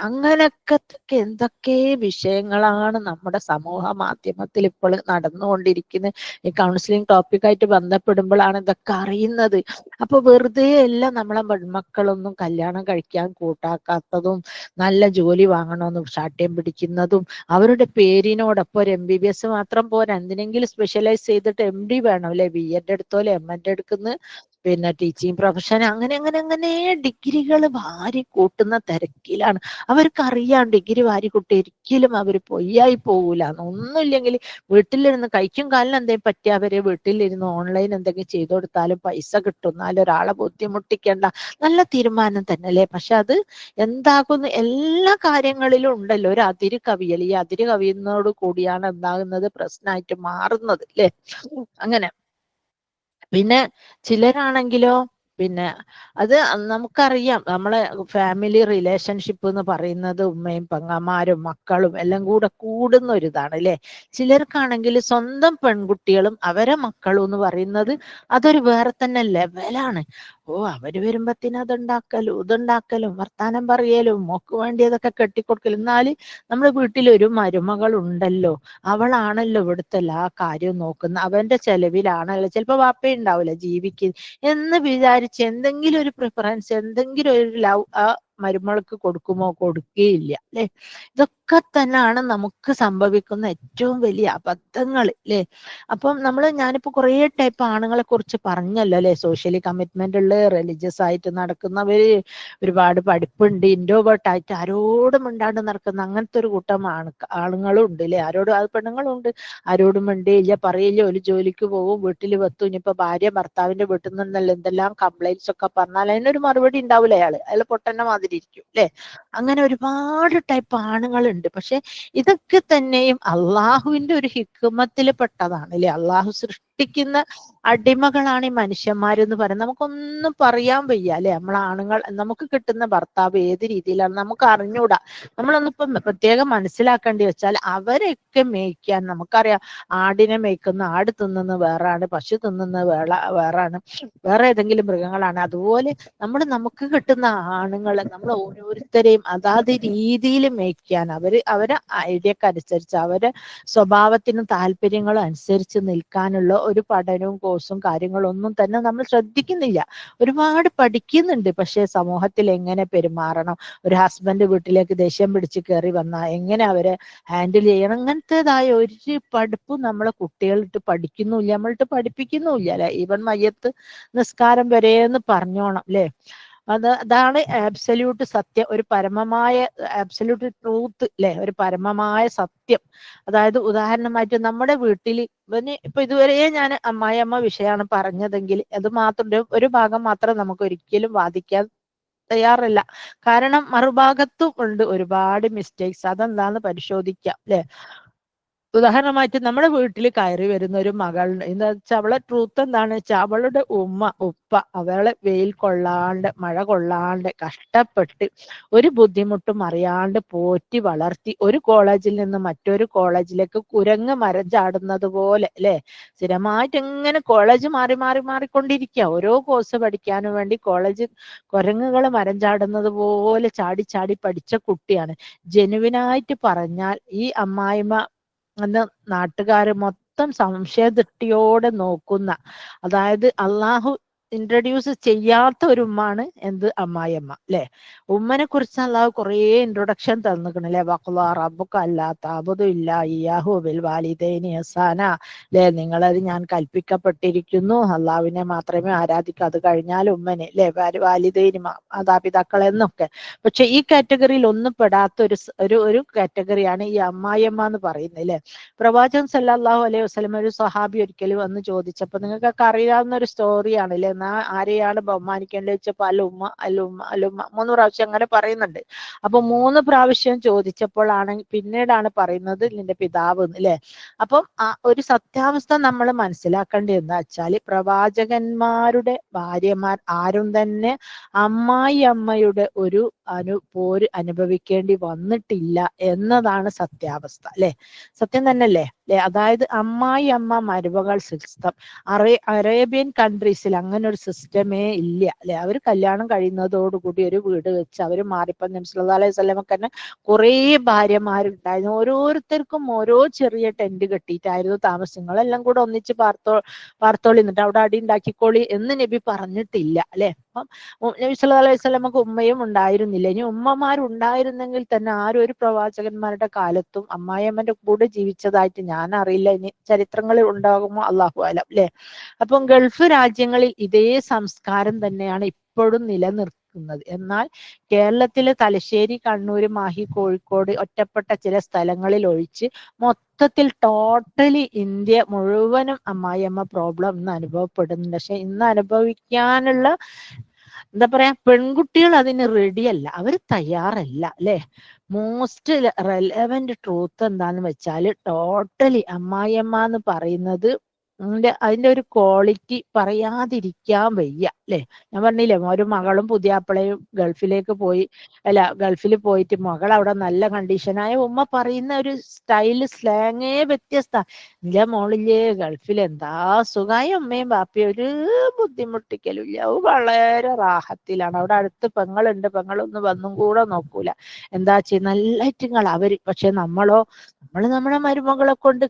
അങ്ങനെയൊക്കെ എന്തൊക്കെ വിഷയങ്ങളാണ് നമ്മുടെ സമൂഹ മാധ്യമത്തിൽ ഇപ്പോൾ നടന്നുകൊണ്ടിരിക്കുന്നത്. ഈ കൗൺസിലിംഗ് ടോപ്പിക്കായിട്ട് ബന്ധപ്പെടുമ്പോഴാണ് ഇതൊക്കെ അറിയുന്നത്. അപ്പൊ വെറുതെ അല്ല നമ്മളെ പെൺമക്കളൊന്നും കല്യാണം കഴിക്കാൻ കൂട്ടാക്കാത്തതും നല്ല ജോലി വാങ്ങണമെന്നും ശാഠ്യം പിടിക്കുന്നതും. അവരുടെ പേരിനോടൊപ്പം ഒരു MBBS മാത്രം പോരാ, എന്തിനെങ്കിലും സ്പെഷ്യലൈസ് ചെയ്തിട്ട് MD വേണം അല്ലെ, BEd എടുത്തോലെ MEd എടുക്കുന്ന, പിന്നെ ടീച്ചിങ് പ്രൊഫഷൻ, അങ്ങനെ ഡിഗ്രികൾ വാരി കൂട്ടുന്ന തിരക്കിലാണ്. അവർക്കറിയാം ഡിഗ്രി വാരി കൂട്ടി ഒരിക്കലും അവർ പൊയ്യായി പോകൂല. ഒന്നുമില്ലെങ്കിൽ വീട്ടിലിരുന്ന് കൈക്കും കാലിനും എന്തെങ്കിലും പറ്റിയ അവര് വീട്ടിലിരുന്ന് ഓൺലൈൻ എന്തെങ്കിലും ചെയ്തു കൊടുത്താലും പൈസ കിട്ടും, എന്നാലും ഒരാളെ ബുദ്ധിമുട്ടിക്കേണ്ട. നല്ല തീരുമാനം തന്നെ അല്ലേ. പക്ഷെ അത് എന്താകുന്നു, എല്ലാ കാര്യങ്ങളിലും ഉണ്ടല്ലോ ഒരു അതിര് കവിയൽ. ഈ അതിര് കവിയുന്നതോട് കൂടിയാണ് എന്താകുന്നത്, പ്രശ്നമായിട്ട് മാറുന്നത് അല്ലേ. അങ്ങനെ പിന്നെ ചിലരാണെങ്കിലോ, പിന്നെ അത് നമുക്കറിയാം, നമ്മളെ ഫാമിലി റിലേഷൻഷിപ്പ് എന്ന് പറയുന്നത് ഉമ്മയും പെങ്ങന്മാരും മക്കളും എല്ലാം കൂടെ കൂടുന്ന ഒരിതാണ് അല്ലെ. ചിലർക്കാണെങ്കിൽ സ്വന്തം പെൺകുട്ടികളും അവരെ മക്കളും എന്ന് പറയുന്നത് അതൊരു വേറെ തന്നെ ലെവലാണ്. അവര് വരുമ്പത്തിന് അതുണ്ടാക്കലും ഇതുണ്ടാക്കലും വർത്താനം പറയലും മോക്ക് വേണ്ടിയതൊക്കെ കെട്ടിക്കൊടുക്കലും. എന്നാല് നമ്മുടെ വീട്ടിൽ ഒരു മരുമകൾ ഉണ്ടല്ലോ, അവളാണല്ലോ ഇവിടുത്തെ എല്ലാ കാര്യവും നോക്കുന്ന, അവന്റെ ചെലവിലാണല്ലോ. ചിലപ്പോ വാപ്പ ഉണ്ടാവില്ല ജീവിക്കും എന്ന് വിചാരിച്ച് എന്തെങ്കിലും ഒരു പ്രിഫറൻസ്, എന്തെങ്കിലും ഒരു ലവ് ആ മരുമകൾക്ക് കൊടുക്കുമോ? കൊടുക്കുകയില്ല അല്ലെ. ഇതൊക്കെ തന്നെയാണ് നമുക്ക് സംഭവിക്കുന്ന ഏറ്റവും വലിയ അബദ്ധങ്ങൾ അല്ലെ. അപ്പം ഞാനിപ്പോ കുറേ ടൈപ്പ് ആണുങ്ങളെ കുറിച്ച് പറഞ്ഞല്ലോ അല്ലെ. സോഷ്യലി കമ്മിറ്റ്മെന്റ് ഉള്ള, റിലീജിയസ് ആയിട്ട് നടക്കുന്നവര്, ഒരുപാട് പഠിപ്പുണ്ട്, ഇൻട്രോവേർട്ട് ആയിട്ട് ആരോടും മിണ്ടാണ്ട് നടക്കുന്ന അങ്ങനത്തെ ഒരു കൂട്ടം ആളുകളും ഉണ്ട് അല്ലെ. പെണ്ണുങ്ങളും ഉണ്ട്, ആരോടും മിണ്ടിയില്ല പറയില്ല, ഒരു ജോലിക്ക് പോകും, വീട്ടിൽ വെത്തും. ഇനിയിപ്പോ ഭാര്യ ഭർത്താവിന്റെ വീട്ടിൽ നിന്നല്ല എന്തെല്ലാം കംപ്ലൈന്റ്സ് ഒക്കെ പറഞ്ഞാൽ അതിനൊരു മറുപടി ഉണ്ടാവില്ല. അയാൾ പൊട്ടന്നെ മാതിരി ഇരിക്കും അല്ലെ. അങ്ങനെ ഒരുപാട് ടൈപ്പ് ആണുങ്ങളുണ്ട്. പക്ഷെ ഇതൊക്കെ തന്നെയും അള്ളാഹുവിന്റെ ഒരു ഹിക്മത്തിൽ പെട്ടതാണ് അല്ലെ. അള്ളാഹു സൃഷ്ടിക്കുന്ന അടിമകളാണ് ഈ മനുഷ്യന്മാരെന്ന് പറയുന്നത്. നമുക്കൊന്നും പറയാൻ വയ്യ അല്ലെ. ആണുങ്ങൾ, നമുക്ക് കിട്ടുന്ന ഭർത്താവ് ഏത് രീതിയിലാണ് നമുക്ക് അറിഞ്ഞൂടാ. നമ്മളൊന്നിപ്പം പ്രത്യേകം മനസ്സിലാക്കേണ്ടി വെച്ചാൽ അവരെയൊക്കെ മേയ്ക്കാൻ നമുക്കറിയാം. ആടിനെ മേയ്ക്കുന്ന ആട് തിന്നുന്ന വേറാണ്, പശു തിന്നുന്ന വേറാണ്, വേറെ ഏതെങ്കിലും മൃഗങ്ങളാണ്. അതുപോലെ നമുക്ക് കിട്ടുന്ന ആണുങ്ങളെ നമ്മൾ ഓരോരുത്തരെയും അതാത് രീതിയിൽ മേയ്ക്കാൻ, അവരെ ഐഡിയക്ക് അനുസരിച്ച്, അവരെ സ്വഭാവത്തിനും താല്പര്യങ്ങളും അനുസരിച്ച് നിൽക്കാനുള്ള ഒരു പഠനവും കോഴ്സും കാര്യങ്ങളും ഒന്നും തന്നെ നമ്മൾ ശ്രദ്ധിക്കുന്നില്ല. ഒരുപാട് പഠിക്കുന്നുണ്ട്, പക്ഷെ സമൂഹത്തിൽ എങ്ങനെ പെരുമാറണം, ഒരു ഹസ്ബൻഡ് വീട്ടിലേക്ക് ദേഷ്യം പിടിച്ച് കയറി വന്നാൽ എങ്ങനെ അവരെ ഹാൻഡിൽ ചെയ്യണം, അങ്ങനത്തേതായ ഒരു പഠിപ്പും നമ്മളെ കുട്ടികളിട്ട് പഠിക്കുന്നുമില്ല, നമ്മളിട്ട് പഠിപ്പിക്കുന്നുമില്ല അല്ലെ. ഈവൻ മയ്യത്ത് നിസ്കാരം വരെയെന്ന് പറഞ്ഞോണം അല്ലെ. അതാണ് ആബ്സല്യൂട്ട് സത്യം, ഒരു പരമമായ ആബ്സല്യൂട്ട് ട്രൂത്ത് അല്ലെ, ഒരു പരമമായ സത്യം. അതായത് ഉദാഹരണമായിട്ട് നമ്മുടെ വീട്ടിൽ ഇപ്പൊ ഇതുവരെ ഞാൻ അമ്മായിയമ്മ വിഷയമാണ് പറഞ്ഞതെങ്കിൽ അത് മാത്രം ഒരു ഭാഗം മാത്രം നമുക്ക് ഒരിക്കലും വാദിക്കാൻ തയ്യാറല്ല. കാരണം മറുഭാഗത്തും ഉണ്ട് ഒരുപാട് മിസ്റ്റേക്സ്. അതെന്താന്ന് പരിശോധിക്കാം അല്ലെ. ഉദാഹരണമായിട്ട് നമ്മുടെ വീട്ടിൽ കയറി വരുന്ന ഒരു മകൾ എന്താ വെച്ചാൽ, അവളെ ട്രൂത്ത് എന്താണെന്ന് വെച്ചാൽ, അവളുടെ ഉപ്പ അവളെ വെയിൽ കൊള്ളാണ്ട് മഴ കൊള്ളാണ്ട് കഷ്ടപ്പെട്ട് ഒരു ബുദ്ധിമുട്ടും അറിയാണ്ട് പോറ്റി വളർത്തി ഒരു കോളേജിൽ നിന്ന് മറ്റൊരു കോളേജിലേക്ക് കുരങ്ങ് മരം ചാടുന്നത് പോലെ അല്ലെ. സ്ഥിരമായിട്ട് ഇങ്ങനെ കോളേജ് മാറിക്കൊണ്ടിരിക്കുക. ഓരോ കോഴ്സ് പഠിക്കാനും വേണ്ടി കോളേജ് കുരങ്ങുകൾ മരം ചാടുന്നത് പോലെ ചാടി ചാടി പഠിച്ച കുട്ടിയാണ്. ജെനുവിനായിട്ട് പറഞ്ഞാൽ ഈ അമ്മായിമ്മ അന്ന് നാട്ടുകാര് മൊത്തം സംശയദൃഷ്ടിയോടെ നോക്കുന്ന, അതായത് അള്ളാഹു ഇൻട്രൊഡ്യൂസ് ചെയ്യാത്ത ഒരു ഉമ്മാണ് എന്ത് അമ്മായിയമ്മ അല്ലെ. ഉമ്മനെ കുറിച്ച് അല്ലാഹു കുറേ ഇൻട്രൊഡക്ഷൻ തന്നിക്കണ് അല്ലെ. വഖ്ളാ റബ്ബുക അല്ലാ തഅബുദു ഇല്ലാ ഇയ്യാഹു ബിൽ വാലിദൈനി ഇഹ്സാന അല്ലെ. നിങ്ങളത് ഞാൻ കൽപ്പിക്കപ്പെട്ടിരിക്കുന്നു, അള്ളാഹുവിനെ മാത്രമേ ആരാധിക്കൂ, അത് കഴിഞ്ഞാൽ ഉമ്മനെ അല്ലെ, വാലിദൈനി മാതാപിതാക്കൾ എന്നൊക്കെ. പക്ഷെ ഈ കാറ്റഗറിയിൽ ഒന്നും പെടാത്ത ഒരു കാറ്റഗറിയാണ് ഈ അമ്മായിയമ്മ എന്ന് പറയുന്നത് അല്ലെ. പ്രവാചകൻ സല്ലല്ലാഹു അലൈഹി വസല്ലം ഒരു സ്വഹാബി ഒരിക്കലും വന്ന് ചോദിച്ചപ്പോൾ, നിങ്ങൾക്കൊക്കെ അറിയാവുന്ന ഒരു സ്റ്റോറിയാണ് അല്ലെ, എന്നാ ആരെയാണ് ബഹുമാനിക്കേണ്ടത് ചോദിച്ചപ്പോൾ അല്ലുമ്മ അല്ലുമ്മ അല്ലുമ്മ 3 പ്രാവശ്യം അങ്ങനെ പറയുന്നുണ്ട്. അപ്പൊ 3 പ്രാവശ്യം ചോദിച്ചപ്പോഴാണ് പിന്നീടാണ് പറയുന്നത് നിന്റെ പിതാവ് അല്ലെ. അപ്പം ആ ഒരു സത്യാവസ്ഥ നമ്മൾ മനസ്സിലാക്കേണ്ടത് എന്താ വെച്ചാൽ, പ്രവാചകന്മാരുടെ ഭാര്യമാർ ആരും തന്നെ അമ്മായി അമ്മയുടെ ഒരു പോര് അനുഭവിക്കേണ്ടി വന്നിട്ടില്ല എന്നതാണ് സത്യാവസ്ഥ അല്ലെ. സത്യം തന്നെയല്ലേ അല്ലെ. അതായത് അമ്മായി അമ്മ മരുമകൾ സിസ്റ്റം അറേബ്യൻ കൺട്രീസിൽ അങ്ങനെ ഒരു സിസ്റ്റമേ ഇല്ല അല്ലെ. അവർ കല്യാണം കഴിയുന്നതോടുകൂടി ഒരു വീട് വെച്ച് അവർ മാറിപ്പോ നബി സല്ലല്ലാഹു അലൈഹി വസല്ലമക്ക് തന്നെ കുറേ ഭാര്യമാരുണ്ടായിരുന്നു. ഓരോരുത്തർക്കും ഓരോ ചെറിയ ടെന്റ് കെട്ടിയിട്ടായിരുന്നു താമസങ്ങളെല്ലാം കൂടെ ഒന്നിച്ച് പാർത്തോളി എന്നിട്ട് അവിടെ അടി ഉണ്ടാക്കിക്കോളി എന്ന് നബി പറഞ്ഞിട്ടില്ല അല്ലെ. അപ്പം നബി സല്ലല്ലാഹു അലൈഹി വസല്ലമക്ക് ഉമ്മയും ഉണ്ടായിരുന്നില്ല. ഇനി ഉമ്മമാരുണ്ടായിരുന്നെങ്കിൽ തന്നെ ആരും ഒരു പ്രവാചകന്മാരുടെ കാലത്തും അമ്മായിയമ്മന്റെ കൂടെ ജീവിച്ചതായിട്ട് ഞാൻ അറിയില്ല. ഇനി ചരിത്രങ്ങളിൽ ഉണ്ടാകുമോ അല്ലാഹു അലം അല്ലെ. അപ്പം ഗൾഫ് രാജ്യങ്ങളിൽ ഇതേ സംസ്കാരം തന്നെയാണ് ഇപ്പോഴും നിലനിർത്തുന്നത്. എന്നാൽ കേരളത്തിലെ തലശ്ശേരി, കണ്ണൂർ, മാഹി, കോഴിക്കോട് ഒറ്റപ്പെട്ട ചില സ്ഥലങ്ങളിൽ ഒഴിച്ച് മൊത്തത്തിൽ ടോട്ടലി ഇന്ത്യ മുഴുവനും അമ്മായിയമ്മ പ്രോബ്ലം ഇന്ന് അനുഭവപ്പെടുന്നുണ്ട്. പക്ഷെ ഇന്ന് അനുഭവിക്കാനുള്ള എന്താ പറയാ, പെൺകുട്ടികൾ അതിന് റെഡിയല്ല, അവർ തയ്യാറല്ല അല്ലെ. മോസ്റ്റ് റെലവന്റ് ട്രൂത്ത് എന്താന്ന് വെച്ചാല് ടോട്ടലി അമ്മായിയമ്മ എന്ന് പറയുന്നത് അതിന്റെ ഒരു ക്വാളിറ്റി പറയാതിരിക്കാൻ വയ്യ അല്ലെ. ഞാൻ പറഞ്ഞില്ലേ, ഒരു മകളും പുതിയാപ്പിളയും ഗൾഫിലേക്ക് പോയി, അല്ല ഗൾഫിൽ പോയിട്ട് മകൾ അവിടെ നല്ല കണ്ടീഷനായ ഉമ്മ പറയുന്ന ഒരു സ്റ്റൈല് സ്ലാങ്ങേ വ്യത്യസ്ത. ഇല്ല മോളില്ലേ ഗൾഫിൽ എന്താ സുഖായ ഉമ്മയും ബാപ്പയും ഒരു ബുദ്ധിമുട്ടിക്കലും ഇല്ല, വളരെ റാഹത്തിലാണ്, അവിടെ അടുത്ത് പെങ്ങളുണ്ട്, പെങ്ങളൊന്നും വന്നും കൂടെ നോക്കൂല, എന്താ ചെയ്യുക നല്ല ഐറ്റങ്ങൾ അവര്. പക്ഷെ നമ്മൾ നമ്മുടെ മരുമകളെ കൊണ്ട്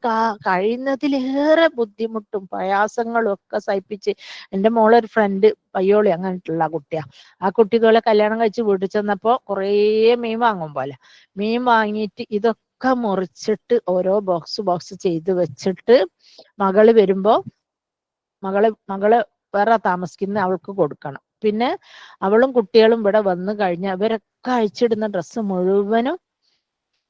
കഴിയുന്നതിലേറെ ബുദ്ധിമുട്ടും പ്രയാസങ്ങളും ഒക്കെ സഹിപ്പിച്ച്. എൻ്റെ മോളൊരു ഫ്രണ്ട് പയ്യോളി അങ്ങനെയിട്ടുള്ള കുട്ടിയാ. ആ കുട്ടി ഇതുപോലെ കല്യാണം കഴിച്ച് വീട്ടിൽ ചെന്നപ്പോ കുറേ മീൻ വാങ്ങും പോലെ മീൻ വാങ്ങിയിട്ട് ഇതൊക്കെ മുറിച്ചിട്ട് ഓരോ ബോക്സ് ചെയ്ത് വെച്ചിട്ട് മകള് വരുമ്പോ മകള് വേറെ താമസിക്കുന്ന അവൾക്ക് കൊടുക്കണം. പിന്നെ അവളും കുട്ടികളും ഇവിടെ വന്നു കഴിഞ്ഞാൽ അവരൊക്കെ അഴിച്ചിടുന്ന ഡ്രസ്സ് മുഴുവനും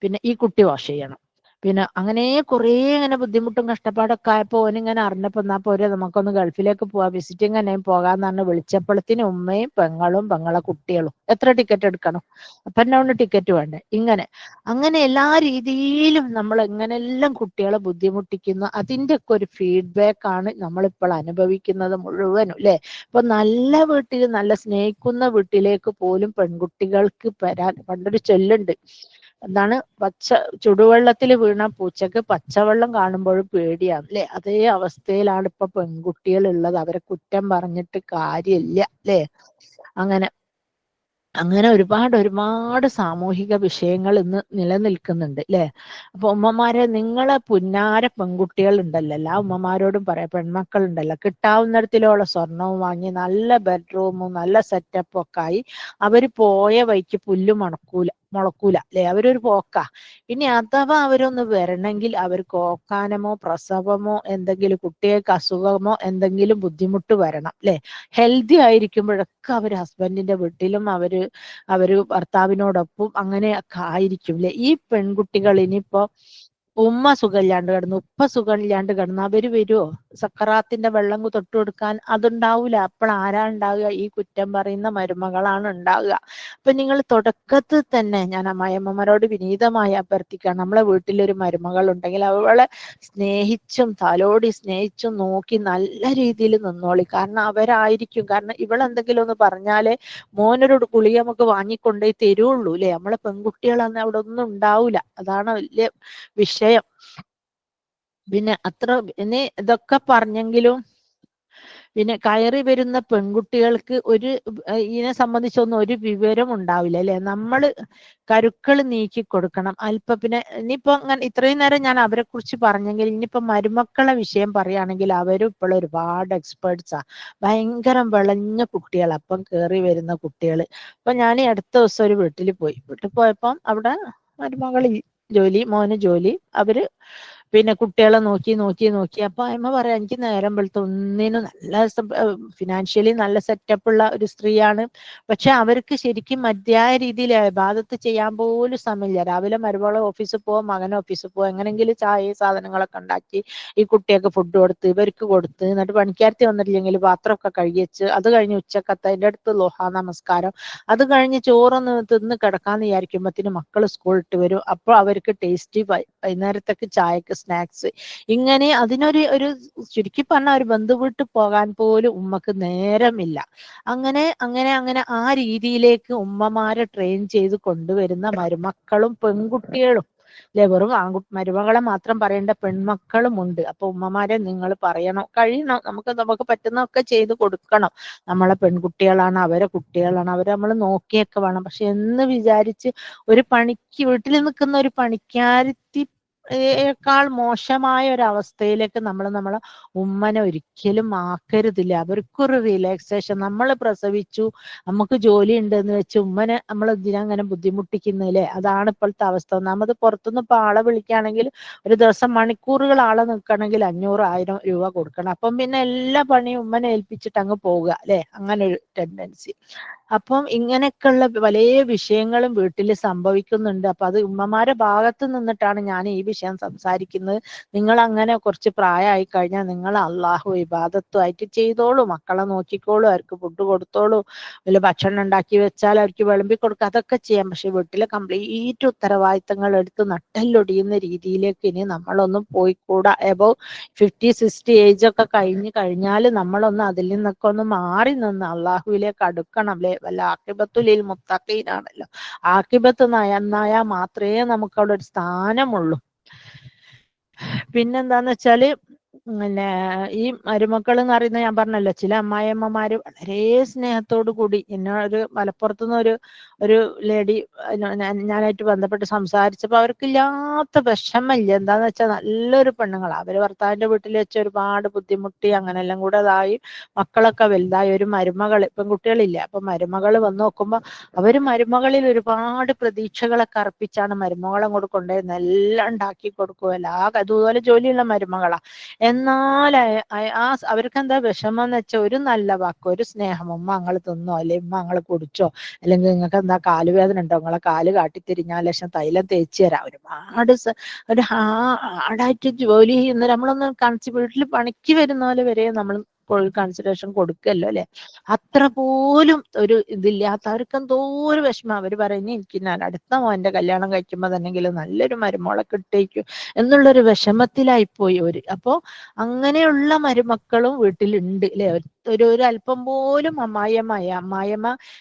പിന്നെ ഈ കുട്ടി വാഷ് ചെയ്യണം. പിന്നെ അങ്ങനെ കുറേ ഇങ്ങനെ ബുദ്ധിമുട്ടും കഷ്ടപ്പാടൊക്കെ ആയപ്പോ ഓനിങ്ങനെ അറിഞ്ഞപ്പോ എന്നാ പോരെ നമുക്കൊന്ന് ഗൾഫിലേക്ക് പോവാ, വിസിറ്റിംഗ് തന്നെ പോകാന്ന് പറഞ്ഞ് വിളിച്ചപ്പോഴത്തിന് ഉമ്മയും പെങ്ങളെ കുട്ടികളും എത്ര ടിക്കറ്റ് എടുക്കണം, അപ്പൊ എന്നോണ്ട് ടിക്കറ്റ് വേണ്ടേ. അങ്ങനെ എല്ലാ രീതിയിലും നമ്മൾ എങ്ങനെല്ലാം കുട്ടികളെ ബുദ്ധിമുട്ടിക്കുന്നു, അതിൻ്റെ ഒക്കെ ഒരു ഫീഡ്ബാക്ക് ആണ് നമ്മളിപ്പോൾ അനുഭവിക്കുന്നത് മുഴുവനും അല്ലെ. ഇപ്പൊ നല്ല വീട്ടിൽ നല്ല സ്നേഹിക്കുന്ന വീട്ടിലേക്ക് പോലും പെൺകുട്ടികൾക്ക് വരാൻ, പണ്ടൊരു ചൊല്ലുണ്ട്, എന്താണ്, ചുടുവെള്ളത്തിൽ വീണ പൂച്ചക്ക് പച്ചവെള്ളം കാണുമ്പോഴും പേടിയാണ് അല്ലെ. അതേ അവസ്ഥയിലാണ് ഇപ്പൊ പെൺകുട്ടികൾ ഉള്ളത്. അവരെ കുറ്റം പറഞ്ഞിട്ട് കാര്യമില്ല അല്ലെ. അങ്ങനെ ഒരുപാട് സാമൂഹിക വിഷയങ്ങൾ ഇന്ന് നിലനിൽക്കുന്നുണ്ട് അല്ലെ. അപ്പൊ ഉമ്മമാരെ, നിങ്ങളെ പുന്നാര പെൺകുട്ടികൾ ഉണ്ടല്ലോ, എല്ലാ ഉമ്മമാരോടും പറയാം, പെൺമക്കൾ ഉണ്ടല്ലോ, കിട്ടാവുന്നിടത്തിലുള്ള സ്വർണവും വാങ്ങി നല്ല ബെഡ്റൂമും നല്ല സെറ്റപ്പും ഒക്കെ ആയി അവര് പോയ വഴിക്ക് പുല്ല് മുളക്കൂല അല്ലെ. അവരൊരു പോക്കാ. ഇനി അഥവാ അവരൊന്ന് വരണമെങ്കിൽ അവർക്ക് ഓക്കാനമോ പ്രസവമോ എന്തെങ്കിലും കുട്ടികൾക്ക് അസുഖമോ എന്തെങ്കിലും ബുദ്ധിമുട്ട് വരണം അല്ലെ. ഹെൽത്തി ആയിരിക്കുമ്പോഴൊക്കെ അവർ ഹസ്ബൻഡിന്റെ വീട്ടിലും അവര് ഭർത്താവിനോടൊപ്പം അങ്ങനെയൊക്കെ ആയിരിക്കും അല്ലെ. ഈ പെൺകുട്ടികൾ ഇനിയിപ്പോ ഉമ്മ സുഖമില്ലാണ്ട് കിടന്നു, ഉപ്പ സുഖമില്ലാണ്ട് കിടന്നു, അവര് വരുമോ സക്കറാത്തിന്റെ വെള്ളം തൊട്ടു കൊടുക്കാൻ? അതുണ്ടാവൂല. അപ്പോൾ ആരാ ഉണ്ടാവുക? ഈ കുറ്റം പറയുന്ന മരുമകളാണ് ഉണ്ടാവുക. അപ്പൊ നിങ്ങൾ തുടക്കത്തിൽ തന്നെ ഞാൻ അമ്മായിയമ്മമാരോട് വിനീതമായി അഭ്യർത്ഥിക്കാം, നമ്മളെ വീട്ടിലൊരു മരുമകൾ ഉണ്ടെങ്കിൽ അവളെ സ്നേഹിച്ചും തലോടി സ്നേഹിച്ചും നോക്കി നല്ല രീതിയിൽ നിന്നോളി. കാരണം അവരായിരിക്കും, കാരണം ഇവളെന്തെങ്കിലും ഒന്ന് പറഞ്ഞാലേ മോനൊരു ഗുളിക നമുക്ക് വാങ്ങിക്കൊണ്ടേ തരുള്ളൂ അല്ലെ. നമ്മളെ പെൺകുട്ടികളന്ന് അവിടെ ഒന്നും ഉണ്ടാവൂല. അതാണ് വലിയ വിഷയം. പിന്നെ ഇനി ഇതൊക്കെ പറഞ്ഞെങ്കിലും പിന്നെ കയറി വരുന്ന പെൺകുട്ടികൾക്ക് ഇതിനെ സംബന്ധിച്ചൊന്നും ഒരു വിവരം ഉണ്ടാവില്ല അല്ലെ. നമ്മൾ കരുക്കൾ നീക്കി കൊടുക്കണം. പിന്നെ ഇനിയിപ്പോ അങ്ങനെ ഇത്രയും നേരം ഞാൻ അവരെ കുറിച്ച് പറഞ്ഞെങ്കിൽ ഇനിയിപ്പോ മരുമക്കളെ വിഷയം പറയുകയാണെങ്കിൽ അവരും ഇപ്പോൾ ഒരുപാട് എക്സ്പേർട്സാ. ഭയങ്കര വിളഞ്ഞ കുട്ടികൾ, അപ്പം കയറി വരുന്ന കുട്ടികൾ. അപ്പൊ ഞാൻ ഈ അടുത്ത ദിവസം ഒരു വീട്ടിൽ പോയപ്പം അവിടെ മരുമകൾ മോന് ജോലി. അവര് പിന്നെ കുട്ടികളെ നോക്കി അപ്പൊ അമ്മ പറയാം, എനിക്ക് നേരം വെളുത്ത ഒന്നിനും നല്ല ഫിനാൻഷ്യലി നല്ല സെറ്റപ്പ് ഉള്ള ഒരു സ്ത്രീയാണ്. പക്ഷെ അവർക്ക് ശരിക്കും മതിയായ രീതിയിൽ ഇബാദത്ത് ചെയ്യാൻ പോലും സമയമില്ല. രാവിലെ മരുമകളെ ഓഫീസിൽ പോവാ, മകൻ ഓഫീസിൽ പോവാ, എങ്ങനെങ്കിലും ചായ സാധനങ്ങളൊക്കെ ഉണ്ടാക്കി ഈ കുട്ടിയൊക്കെ ഫുഡ് കൊടുത്ത് ഇവർക്ക് കൊടുത്ത്, എന്നിട്ട് പണിക്കാരത്തി വന്നിട്ടില്ലെങ്കിൽ പാത്രമൊക്കെ കഴുകി വെച്ച്, അത് കഴിഞ്ഞ് ഉച്ചക്കത്തെ അതിൻ്റെ അടുത്ത് ലോഹാ നമസ്കാരം, അത് കഴിഞ്ഞ് ചോറൊന്ന് തിന്ന് കിടക്കാന്ന് വിചാരിക്കുമ്പോഴത്തേന് മക്കൾ സ്കൂളിട്ട് വരും. അപ്പോൾ അവർക്ക് ടേസ്റ്റി വൈകുന്നേരത്തേക്ക് ചായക്ക് സ്നാക്സ്, ഇങ്ങനെ അതിനൊരു ചുരുക്കി പറഞ്ഞ ഒരു ബന്ധു വീട്ടിൽ പോകാൻ പോലും ഉമ്മക്ക് നേരമില്ല. അങ്ങനെ അങ്ങനെ അങ്ങനെ ആ രീതിയിലേക്ക് ഉമ്മമാരെ ട്രെയിൻ ചെയ്ത് കൊണ്ടുവരുന്ന മരുമക്കളും പെൺകുട്ടികളും അല്ലെ. വെറും മരുമകളെ മാത്രം പറയേണ്ട പെൺമക്കളും ഉണ്ട്. അപ്പൊ ഉമ്മമാരെ നിങ്ങൾ പറയണം, കഴിയണം, നമുക്ക് പറ്റുന്നതൊക്കെ ചെയ്ത് കൊടുക്കണം. നമ്മളെ പെൺകുട്ടികളാണ്, അവരെ കുട്ടികളാണ്, അവരെ നമ്മൾ നോക്കിയൊക്കെ വേണം. പക്ഷെ എന്ന് വിചാരിച്ച് ഒരു വീട്ടിൽ നിൽക്കുന്ന ഒരു പണിക്കാരത്തി േക്കാൾ മോശമായ ഒരു അവസ്ഥയിലേക്ക് നമ്മളെ ഉമ്മനെ ഒരിക്കലും ആക്കരുതില്ല. അവർക്കൊരു റിലാക്സേഷൻ. നമ്മൾ പ്രസവിച്ചു, നമുക്ക് ജോലി ഉണ്ടെന്ന് വെച്ച് ഉമ്മനെ നമ്മൾ ഇതിനങ്ങനെ ബുദ്ധിമുട്ടിക്കുന്നില്ലേ. അതാണ് ഇപ്പോഴത്തെ അവസ്ഥ. ഒന്നാമത് പുറത്തുനിന്ന് ഇപ്പൊ ആളെ വിളിക്കുകയാണെങ്കിൽ ഒരു ദിവസം മണിക്കൂറുകൾ ആളെ നിൽക്കണമെങ്കിൽ 500-1000 രൂപ കൊടുക്കണം. അപ്പം പിന്നെ എല്ലാ പണിയും ഉമ്മനെ ഏൽപ്പിച്ചിട്ട് അങ്ങ് പോവുക അല്ലെ. അങ്ങനെ ഒരു ടെൻഡൻസി. അപ്പം ഇങ്ങനെയൊക്കെയുള്ള വലിയ വിഷയങ്ങളും വീട്ടിൽ സംഭവിക്കുന്നുണ്ട്. അപ്പൊ അത് ഉമ്മമാരെ ഭാഗത്ത് നിന്നിട്ടാണ് ഞാൻ ഈ വിഷയം സംസാരിക്കുന്നത്. നിങ്ങൾ അങ്ങനെ കുറച്ച് പ്രായമായി കഴിഞ്ഞാൽ നിങ്ങൾ അള്ളാഹു ഇബാദത്തുമായിട്ട് ചെയ്തോളൂ, മക്കളെ നോക്കിക്കോളൂ, അവർക്ക് ഫുഡ് കൊടുത്തോളൂ, വല്ല ഭക്ഷണം ഉണ്ടാക്കി വെച്ചാൽ അവർക്ക് വിളമ്പി കൊടുക്കുക, അതൊക്കെ ചെയ്യാം. പക്ഷെ വീട്ടിലെ കംപ്ലീറ്റ് ഉത്തരവാദിത്തങ്ങൾ എടുത്ത് നട്ടല്ലൊടിയുന്ന രീതിയിലേക്ക് ഇനി നമ്മളൊന്നും പോയിക്കൂടാ. എബവ് 50-60 ഏജ് ഒക്കെ കഴിഞ്ഞാൽ നമ്മളൊന്ന് അതിൽ നിന്നൊക്കെ ഒന്ന് മാറി നിന്ന് അള്ളാഹുവിലേക്ക് അടുക്കണം അല്ലെ. വല്ല ആഖിബത്തുലിൽ മുത്തഖീനാണല്ലോ. ആഖിബത്ത് നന്നായാൽ മാത്രമേ നമുക്ക് അവിടെ ഒരു സ്ഥാനമുള്ളൂ. പിന്നെന്താന്ന് വെച്ചാല് പിന്നെ ഈ മരുമക്കൾ എന്ന് പറയുന്നത് ഞാൻ പറഞ്ഞല്ലോ, ചില അമ്മായിയമ്മമാര് വളരെ സ്നേഹത്തോടു കൂടി ഒരു മലപ്പുറത്തുനിന്ന് ഒരു ലേഡി ഞാനായിട്ട് ബന്ധപ്പെട്ട് സംസാരിച്ചപ്പോൾ അവർക്കില്ലാത്ത വിഷമമില്ല. എന്താന്ന് വെച്ചാൽ നല്ലൊരു പെണ്ണുങ്ങളാ. അവര് ഭർത്താവിന്റെ വീട്ടിൽ വെച്ച് ഒരുപാട് ബുദ്ധിമുട്ടി അങ്ങനെല്ലാം കൂടെ ഇതായി, മക്കളൊക്കെ വലുതായി, ഒരു പെൺകുട്ടികളില്ല. അപ്പൊ മരുമകൾ വന്ന് നോക്കുമ്പോ അവര് മരുമകളിൽ ഒരുപാട് പ്രതീക്ഷകളൊക്കെ അർപ്പിച്ചാണ് മരുമകളെ അങ്ങോട്ട് കൊണ്ടുവരുന്നത്. എല്ലാം ഉണ്ടാക്കി കൊടുക്കും, അതുപോലെ ജോലിയുള്ള മരുമകളാ. എന്നാൽ അവർക്ക് എന്താ വിഷമം എന്ന് വെച്ചാൽ ഒരു നല്ല വാക്കോ ഒരു സ്നേഹം, ഉമ്മ അങ്ങൾ തിന്നോ, അല്ലെങ്കിൽ ഉമ്മ അങ്ങൾ കുടിച്ചോ, അല്ലെങ്കിൽ നിങ്ങൾക്ക് എന്താ കാലുവേദന ഉണ്ടോ, നിങ്ങളെ കാല് കാട്ടിത്തിരിഞ്ഞാൽ ലക്ഷം തൈലം തേച്ച് തരാം. ഒരുപാട് ഒരു ഹാർഡായിട്ട് ജോലി ചെയ്യുന്ന നമ്മളൊന്ന് വീട്ടിൽ പണിക്ക് വരുന്ന പോലെ വരെ നമ്മൾ കൺസിഡറേഷൻ കൊടുക്കല്ലോ അല്ലെ. അത്ര പോലും ഒരു ഇതില്ലാത്ത അവർക്ക് എന്തോ ഒരു വിഷമം. അവര് പറയുന്നത് എനിക്ക് ഞാൻ അടുത്ത മോന്റെ കല്യാണം കഴിക്കുമ്പോ തന്നെങ്കിലും നല്ലൊരു മരുമോളെ കിട്ടേക്കും എന്നുള്ളൊരു വിഷമത്തിലായിപ്പോയി അവര്. അപ്പോ അങ്ങനെയുള്ള മരുമക്കളും വീട്ടിലുണ്ട് അല്ലെ. ഒരു അല്പം പോലും അമ്മായിയമ്മ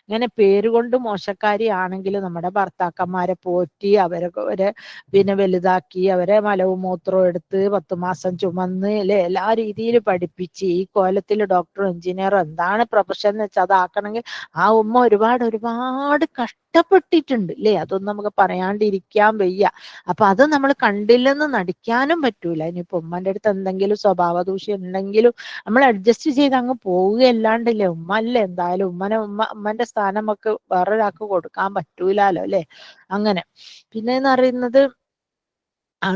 ഇങ്ങനെ പേരുകൊണ്ട് മോശക്കാരി ആണെങ്കിലും നമ്മുടെ ഭർത്താക്കന്മാരെ പോറ്റി അവരെ പിന്നെ വലുതാക്കി അവരെ മലവും മൂത്രവും എടുത്ത് 10 മാസം ചുമന്ന് അല്ലെ എല്ലാ രീതിയിലും പഠിപ്പിച്ച് ഈ കോലത്തിൽ ഡോക്ടറും എഞ്ചിനീയറും എന്താണ് പ്രൊഫഷൻ എന്ന് വെച്ചാൽ അതാക്കണമെങ്കിൽ ആ ഉമ്മ ഒരുപാട് കഷ്ടപ്പെട്ടിട്ടുണ്ട് അല്ലെ. അതൊന്നും നമുക്ക് പറയാണ്ടിരിക്കാൻ വയ്യ. അപ്പൊ അത് നമ്മൾ കണ്ടില്ലെന്ന് നടിക്കാനും പറ്റൂല. ഇനിയിപ്പോ ഉമ്മന്റെ അടുത്ത് എന്തെങ്കിലും സ്വഭാവ ദൂഷ്യം ഉണ്ടെങ്കിലും നമ്മൾ അഡ്ജസ്റ്റ് ചെയ്ത് അങ്ങ് പോവുകയല്ലാണ്ടില്ലേ. ഉമ്മ അല്ലേ എന്തായാലും ഉമ്മന്റെ സ്ഥാനം നമുക്ക് വേറൊരാൾക്ക് കൊടുക്കാൻ പറ്റൂലല്ലോ അല്ലെ. അങ്ങനെ പിന്നെന്ന് പറയുന്നത്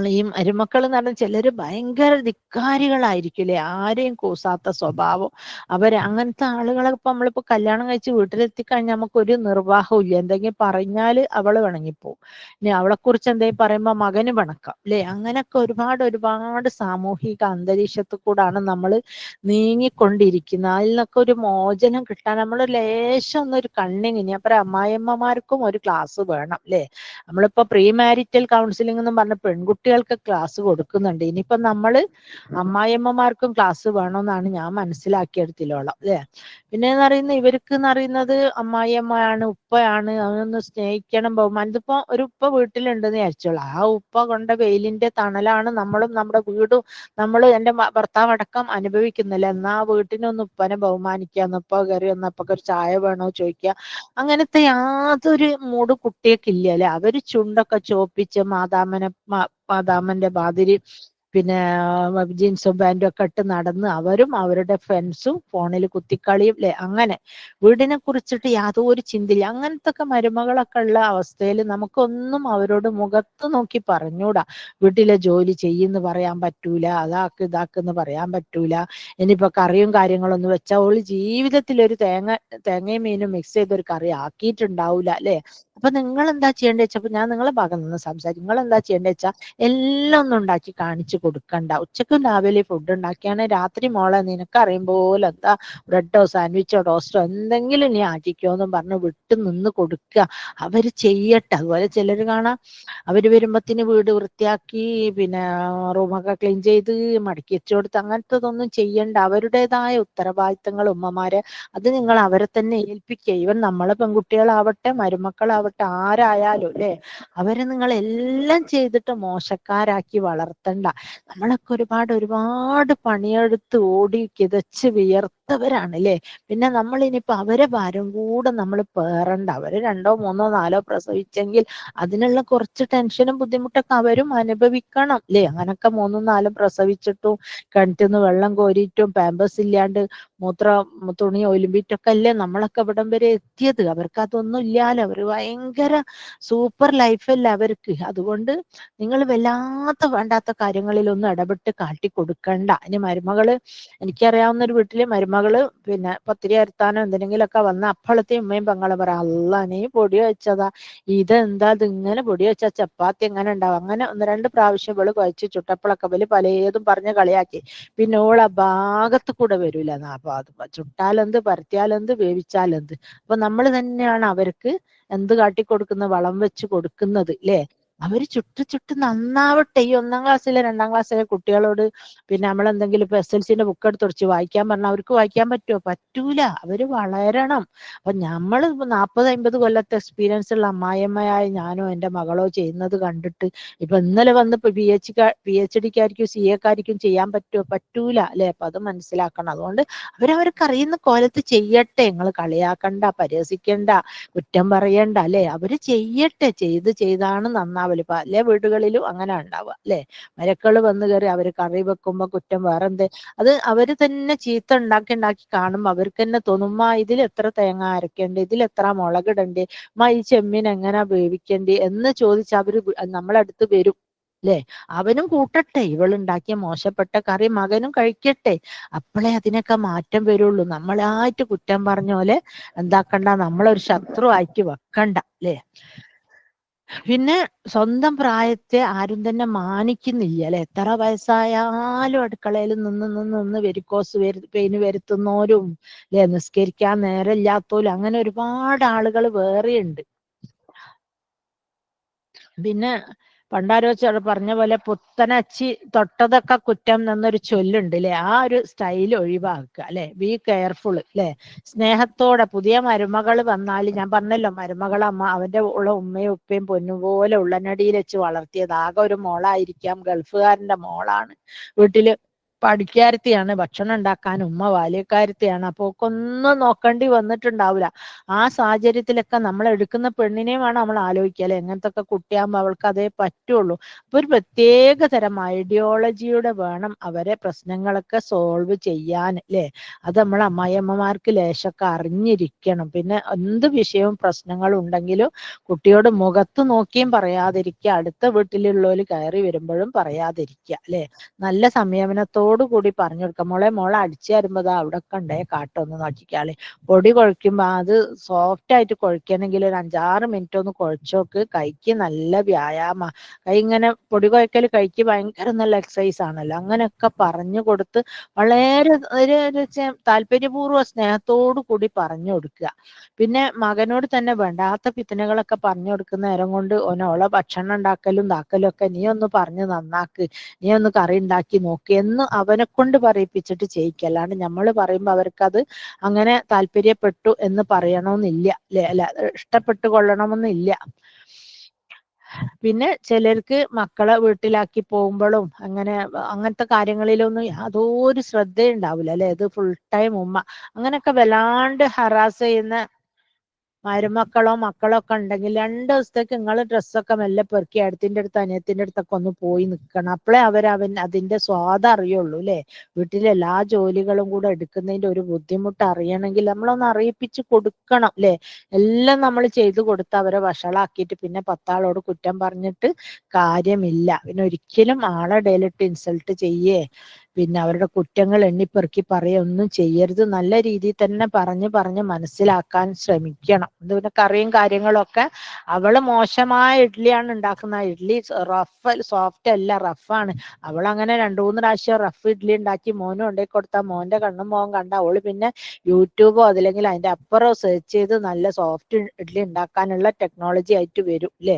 ഈ മരുമക്കൾ എന്ന് പറഞ്ഞാൽ ചിലര് ഭയങ്കര ധിക്കാരികളായിരിക്കില്ലേ, ആരെയും കൂസാത്ത സ്വഭാവം. അങ്ങനത്തെ ആളുകളെ നമ്മളിപ്പോ കല്യാണം കഴിച്ച് വീട്ടിലെത്തിക്കഴിഞ്ഞാൽ നമുക്ക് ഒരു നിർവാഹവും ഇല്ല. എന്തെങ്കിലും പറഞ്ഞാല് അവള് പിണങ്ങിപ്പോവും. ഇനി അവളെ കുറിച്ച് എന്തെങ്കിലും പറയുമ്പോ മകന് പിണക്കാം അല്ലെ. അങ്ങനെയൊക്കെ ഒരുപാട് സാമൂഹിക അന്തരീക്ഷത്തിൽ കൂടാണ് നമ്മൾ നീങ്ങിക്കൊണ്ടിരിക്കുന്നത്. അതിൽ നിന്നൊക്കെ ഒരു മോചനം കിട്ടാൻ നമ്മൾ ലേശം ഒന്നൊരു കണ്ണിങ് അമ്മായിയമ്മമാർക്കും ഒരു ക്ലാസ് വേണം അല്ലെ. നമ്മളിപ്പോ പ്രീ മാരിറ്റൽ കൗൺസിലിംഗ് എന്നും പറഞ്ഞ പെൺകുട്ടികൾക്ക് ക്ലാസ് കൊടുക്കുന്നുണ്ട്. ഇനിയിപ്പം നമ്മള് അമ്മായിയമ്മമാർക്കും ക്ലാസ് വേണമെന്നാണ് ഞാൻ മനസ്സിലാക്കിയെടുത്തില്ലോളം അല്ലെ. പിന്നെന്ന് പറയുന്നത് ഇവർക്ക് എന്ന് പറയുന്നത് അമ്മായിയമ്മയാണ്, ഉപ്പയാണ്, അതൊന്ന് സ്നേഹിക്കണം, ബഹുമാനം. ഇതിപ്പോ ഒരു ഉപ്പ വീട്ടിലുണ്ടെന്ന് വിചാരിച്ചോളാം, ആ ഉപ്പ കൊണ്ട വെയിലിന്റെ തണലാണ് നമ്മളും നമ്മുടെ വീടും നമ്മൾ എന്റെ ഭർത്താവ് അടക്കം അനുഭവിക്കുന്നില്ല. എന്നാ വീട്ടിനൊന്ന് ഉപ്പനെ ബഹുമാനിക്കുക, ഉപ്പ കയറി വന്നപ്പോ ഒരു ചായ വേണോ ചോദിക്കുക, അങ്ങനത്തെ യാതൊരു മൂഡ് കുട്ടിയൊക്കില്ല അല്ലെ. അവര് ചുണ്ടൊക്കെ ചോപ്പിച്ച് മാതാമന്റെ മാതിരി പിന്നെ ജീൻസും പാൻറ്റും ഒക്കെ ഇട്ട് നടന്ന് അവരും അവരുടെ ഫ്രണ്ട്സും ഫോണിൽ കുത്തിക്കളിയും അല്ലെ. അങ്ങനെ വീടിനെ കുറിച്ചിട്ട് യാതൊരു ചിന്തയില്ല. അങ്ങനത്തെ ഒക്കെ മരുമകളൊക്കെ ഉള്ള അവസ്ഥയിൽ നമുക്കൊന്നും അവരോട് മുഖത്ത് നോക്കി പറഞ്ഞൂടാ. വീട്ടിലെ ജോലി ചെയ്യുന്ന് പറയാൻ പറ്റൂല, ഇതാക്കെന്ന് പറയാൻ പറ്റൂല. ഇനിയിപ്പോ കറിയും കാര്യങ്ങളൊന്നും വെച്ചാൽ ഓള് ജീവിതത്തിൽ ഒരു തേങ്ങയും മീനും മിക്സ് ചെയ്തൊരു കറി ആക്കിയിട്ടുണ്ടാവൂല അല്ലെ. അപ്പൊ നിങ്ങൾ എന്താ ചെയ്യേണ്ടത് വെച്ചപ്പോ ഞാൻ നിങ്ങളെ ഭാഗം നിന്ന് സംസാരിക്കും. നിങ്ങൾ എന്താ ചെയ്യേണ്ടത് വെച്ചാൽ എല്ലാം ഒന്നും ഉണ്ടാക്കി കാണിച്ചു കൊടുക്കണ്ട. ഉച്ചക്കും രാവിലെ ഫുഡ് ഉണ്ടാക്കിയാണ്, രാത്രി മോളെ നിനക്ക് അറിയും പോലെ എന്താ ബ്രെഡോ സാൻഡ്വിച്ചോ ടോസ്റ്റോ എന്തെങ്കിലും നീ ആക്കിക്കോന്നും പറഞ്ഞ് വിട്ട് നിന്ന് കൊടുക്കുക. അവര് ചെയ്യട്ടെ. അതുപോലെ ചിലർ കാണാം, അവര് വരുമ്പത്തിന് വീട് വൃത്തിയാക്കി പിന്നെ റൂമൊക്കെ ക്ലീൻ ചെയ്ത് മടക്കി വെച്ചു കൊടുത്ത് അങ്ങനത്തതൊന്നും ചെയ്യണ്ട. അവരുടേതായ ഉത്തരവാദിത്തങ്ങൾ ഉമ്മമാരെ അത് നിങ്ങൾ അവരെ തന്നെ ഏൽപ്പിക്കുക. ഈവൻ നമ്മളെ പെൺകുട്ടികളാവട്ടെ മരുമക്കളാവട്ടെ ആരായാലും അല്ലെ, അവരെ നിങ്ങൾ എല്ലാം ചെയ്തിട്ട് മോശക്കാരാക്കി വളർത്തണ്ട. നമ്മളൊക്കെ ഒരുപാട് പണിയെടുത്ത് ഓടി കിതച്ച് വിയർത്തവരാണ് അല്ലെ. പിന്നെ നമ്മൾ ഇനിയിപ്പോ അവരെ ഭാരം കൂടെ നമ്മൾ പേറണ്ട. അവര് 2, 3, 4 പ്രസവിച്ചെങ്കിൽ അതിനുള്ള കുറച്ച് ടെൻഷനും ബുദ്ധിമുട്ടൊക്കെ അവരും അനുഭവിക്കണം അല്ലെ. അങ്ങനൊക്കെ 3, 4 പ്രസവിച്ചിട്ടും കിണറ്റിന്ന് വെള്ളം കോരിയിട്ടും പാമ്പേഴ്സ് ഇല്ലാണ്ട് തുണി ഒലിമ്പിട്ടൊക്കെ അല്ലേ നമ്മളൊക്കെ ഇവിടം വരെ എത്തിയത്. അവർക്ക് അതൊന്നും ഇല്ലാലോ. അവര് ഭയങ്കര സൂപ്പർ ലൈഫല്ലേ അവർക്ക്. അതുകൊണ്ട് നിങ്ങൾ വല്ലാത്ത വേണ്ടാത്ത കാര്യങ്ങളിലൊന്നും ഇടപെട്ട് കാട്ടി കൊടുക്കണ്ട. ഇനി മരുമകള്, എനിക്കറിയാവുന്ന ഒരു വീട്ടില് മരുമകള് പിന്നെ പത്തിരി അരത്താനോ എന്തിനെങ്കിലുമൊക്കെ വന്ന അപ്പളത്തെയും ഉമ്മയും പെങ്ങളും പറയാം, അല്ല നീ പൊടി വെച്ചതാ, ഇതെന്താ ഇതിങ്ങനെ പൊടി വെച്ച ചപ്പാത്തി എങ്ങനെ ഉണ്ടാവും. അങ്ങനെ 1, 2 പ്രാവശ്യം ഇവള് കുഴച്ച് ചുട്ടപ്പളൊക്കെ ഇവല് പലതും പറഞ്ഞ് കളിയാക്കി. പിന്നെ ഓൾ ആ ഭാഗത്ത് കൂടെ വരൂല. അപ്പൊ അത് ചുട്ടാലെന്ത്, പരത്തിയാലെന്ത്, വേവിച്ചാലെന്ത്. അപ്പൊ നമ്മൾ തന്നെയാണ് അവർക്ക് എന്ത് കാട്ടിക്കൊടുക്കുന്നത്, വളം വെച്ച് കൊടുക്കുന്നത് അല്ലെ. അവര് ചുട്ട് നന്നാവട്ടെ. ഈ 1ാം ക്ലാസ്സിലെ 2ാം ക്ലാസ്സിലെ കുട്ടികളോട് പിന്നെ നമ്മളെന്തെങ്കിലും ഇപ്പൊ SLCന്റെ ബുക്ക് എടുത്ത് തുടച്ച് വായിക്കാൻ പറഞ്ഞാൽ അവർക്ക് വായിക്കാൻ പറ്റുമോ? പറ്റൂല. അവര് വളരണം. അപ്പൊ നമ്മൾ 40, 50 കൊല്ലത്തെ എക്സ്പീരിയൻസ് ഉള്ള അമ്മായിയമ്മയായ ഞാനോ എന്റെ മകളോ ചെയ്യുന്നത് കണ്ടിട്ട് ഇപ്പൊ ഇന്നലെ വന്ന് PhDക്കാർക്കും CAക്കാർക്കും ചെയ്യാൻ പറ്റുമോ? പറ്റൂല അല്ലെ. അപ്പൊ അത് മനസ്സിലാക്കണം. അതുകൊണ്ട് അവരവർക്ക് അറിയുന്ന കോലത്ത് ചെയ്യട്ടെ. നിങ്ങൾ കളിയാക്കണ്ട, പരിഹസിക്കണ്ട, കുറ്റം പറയണ്ട അല്ലെ. അവര് ചെയ്യട്ടെ. ചെയ്താണ് നന്നാവല്. പല വീടുകളിലും അങ്ങനെ ഉണ്ടാവുക അല്ലെ. മരക്കള് വന്നു കയറി അവര് കറി വെക്കുമ്പോ കുറ്റം വേറെന്ത്, അത് അവര് തന്നെ ചീത്ത ഉണ്ടാക്കി കാണുമ്പോ അവർക്ക് തന്നെ തോന്നും, ഇതിൽ എത്ര തേങ്ങ അരക്കേണ്ടി, ഇതിൽ എത്ര മുളകിടണ്ടി, ഈ ചെമ്മീൻ എങ്ങനാ വേവിക്കേണ്ടി എന്ന് ചോദിച്ച് അവര് നമ്മളടുത്ത് വരും അല്ലെ. അവനും കൂട്ടട്ടെ, ഇവളുണ്ടാക്കിയ മോശപ്പെട്ട കറി മകനും കഴിക്കട്ടെ. അപ്പോഴേ അതിനൊക്കെ മാറ്റം വരുള്ളൂ. നമ്മളായിട്ട് കുറ്റം പറഞ്ഞ പോലെ എന്താക്കണ്ട, നമ്മളൊരു ശത്രു ആക്കി വെക്കണ്ട അല്ലെ. പിന്നെ സ്വന്തം പ്രായത്തെ ആരും തന്നെ മാനിക്കുന്നില്ല അല്ലെ. എത്ര വയസ്സായാലും അടുക്കളയിൽ നിന്ന് വെരിക്കോസ് പെയിന് വരുത്തുന്നോരും അല്ലെ, നിസ്കരിക്കാൻ നേരമില്ലാത്തോലും അങ്ങനെ ഒരുപാട് ആളുകൾ വേറെയുണ്ട്. പിന്നെ പണ്ടാരോ പറഞ്ഞ പോലെ പുത്തനച്ചി തൊട്ടതൊക്കെ കുറ്റം എന്നൊരു ചൊല്ലുണ്ട് അല്ലെ. ആ ഒരു സ്റ്റൈൽ ഒഴിവാക്കുക അല്ലെ. ബി കെയർഫുൾ അല്ലെ. സ്നേഹത്തോടെ പുതിയ മരുമകൾ വന്നാൽ, ഞാൻ പറഞ്ഞല്ലോ മരുമകൾ അവന്റെ ഉള്ള ഉമ്മയും ഉപ്പയും പൊന്നുപോലെ ഉള്ളനടിയിൽ വെച്ച് വളർത്തിയത്. ആകെ ഒരു മോളായിരിക്കാം, ഗൾഫുകാരന്റെ മോളാണ്, വീട്ടില് പഠിക്കാരത്തിയാണ്, ഭക്ഷണം ഉണ്ടാക്കാൻ ഉമ്മ ബാല്യക്കാരത്തിയാണ്. അപ്പൊ ഒന്നും നോക്കേണ്ടി വന്നിട്ടുണ്ടാവില്ല. ആ സാഹചര്യത്തിലൊക്കെ നമ്മൾ എടുക്കുന്ന പെണ്ണിനെയും വേണം നമ്മൾ ആലോചിക്കുക അല്ലെ. എങ്ങനത്തെ ഒക്കെ കുട്ടിയാകുമ്പോൾ അവൾക്ക് അതേ പറ്റുള്ളൂ. അപ്പൊ ഒരു പ്രത്യേക തരം ഐഡിയോളജിയുടെ വേണം അവരെ പ്രശ്നങ്ങളൊക്കെ സോൾവ് ചെയ്യാൻ അല്ലെ. അത് നമ്മൾ അമ്മായിയമ്മമാർക്ക് ലേശമൊക്കെ അറിഞ്ഞിരിക്കണം. പിന്നെ എന്ത് വിഷയവും പ്രശ്നങ്ങളും ഉണ്ടെങ്കിലും കുട്ടിയോട് മുഖത്ത് നോക്കിയും പറയാതിരിക്കുക, അടുത്ത വീട്ടിലുള്ളവര് കയറി വരുമ്പോഴും പറയാതിരിക്കുക അല്ലെ. നല്ല സംയമനത്തോട് സ്നേഹത്തോടു കൂടി പറഞ്ഞു കൊടുക്കാം. മോളെ അടിച്ചു വരുമ്പോ അവിടെ കണ്ടേ കാട്ടൊന്ന് നോക്കിക്കാളി, പൊടി കുഴയ്ക്കുമ്പോ അത് സോഫ്റ്റ് ആയിട്ട് കുഴക്കണമെങ്കിൽ ഒരു 5-6 മിനിറ്റ് ഒന്ന് കുഴച്ചോക്ക്. കൈക്ക് നല്ല വ്യായാമ, കൈ ഇങ്ങനെ പൊടി കുഴക്കൽ കൈക്ക് ഭയങ്കര നല്ല എക്സസൈസ് ആണല്ലോ. അങ്ങനെയൊക്കെ പറഞ്ഞു കൊടുത്ത് വളരെ താല്പര്യപൂർവ്വം സ്നേഹത്തോടു കൂടി പറഞ്ഞു കൊടുക്കുക. പിന്നെ മകനോട് തന്നെ വേണ്ടാത്ത പിത്തനകളൊക്കെ പറഞ്ഞു കൊടുക്കുന്ന നേരം കൊണ്ട് ഓളെ ഭക്ഷണം ഉണ്ടാക്കലും താക്കലും ഒക്കെ നീ ഒന്ന് പറഞ്ഞ് നന്നാക്ക്, നീ ഒന്ന് കറി ഉണ്ടാക്കി നോക്ക് എന്ന് അവനെ കൊണ്ട് പറയിപ്പിച്ചിട്ട് ചെയ്യിക്കുക. അല്ലാണ്ട് നമ്മൾ പറയുമ്പോൾ അവർക്കത് അങ്ങനെ താല്പര്യപ്പെട്ടു എന്ന് പറയണമെന്നില്ല, അല്ല ഇഷ്ടപ്പെട്ടു കൊള്ളണമെന്നില്ല. പിന്നെ ചിലർക്ക് മക്കളെ വീട്ടിലാക്കി പോകുമ്പോഴും അങ്ങനത്തെ കാര്യങ്ങളിലൊന്നും യാതൊരു ശ്രദ്ധയുണ്ടാവില്ല അല്ലെ. ഇത് ഫുൾ ടൈം ഉമ്മ അങ്ങനെയൊക്കെ വല്ലാണ്ട് ഹറാസ് ചെയ്യുന്ന മക്കളോ ഒക്കെ ഉണ്ടെങ്കിൽ 2 ദിവസത്തേക്ക് നിങ്ങൾ ഡ്രസ്സൊക്കെ മെല്ലെ പെറുക്കി അടുത്തിന്റെ അടുത്ത് അനിയത്തിന്റെ അടുത്തൊക്കെ ഒന്ന് പോയി നിൽക്കണം. അപ്പോഴേ അതിന്റെ സ്വാദം അറിയുള്ളൂ അല്ലെ. വീട്ടിലെ എല്ലാ ജോലികളും കൂടെ എടുക്കുന്നതിന്റെ ഒരു ബുദ്ധിമുട്ട് അറിയണമെങ്കിൽ നമ്മളൊന്ന് അറിയിപ്പിച്ച് കൊടുക്കണം അല്ലെ. എല്ലാം നമ്മൾ ചെയ്തു കൊടുത്ത് അവരെ വഷളാക്കിയിട്ട് പിന്നെ 10 ആളോട് കുറ്റം പറഞ്ഞിട്ട് കാര്യമില്ല. പിന്നെ ഒരിക്കലും ആളെ ഇടയിലിട്ട് ഇൻസൾട്ട് ചെയ്യേ പിന്നെ അവരുടെ കുറ്റങ്ങൾ എണ്ണിപ്പെറുക്കി ഒന്നും ചെയ്യരുത്. നല്ല രീതിയിൽ തന്നെ പറഞ്ഞ് മനസ്സിലാക്കാൻ ശ്രമിക്കണം. പിന്നെ കറിയും കാര്യങ്ങളൊക്കെ അവള് മോശമായ ഇഡ്ഡലിയാണ് ഉണ്ടാക്കുന്ന. ഇഡ്ഡലി സോഫ്റ്റ് അല്ല, റഫാണ്. അവളങ്ങനെ 2-3 പ്രാവശ്യം റഫ് ഇഡ്ഡലി ഉണ്ടാക്കി മോനും കൊണ്ടേ കൊടുത്താൽ മോന്റെ കണ്ണും മോൻ കണ്ട അവള് പിന്നെ യൂട്യൂബോ അതല്ലെങ്കിൽ അതിന്റെ അപ്പുറം സെർച്ച് ചെയ്ത് നല്ല സോഫ്റ്റ് ഇഡ്ഡലി ഉണ്ടാക്കാനുള്ള ടെക്നോളജി ആയിട്ട് വരും അല്ലേ.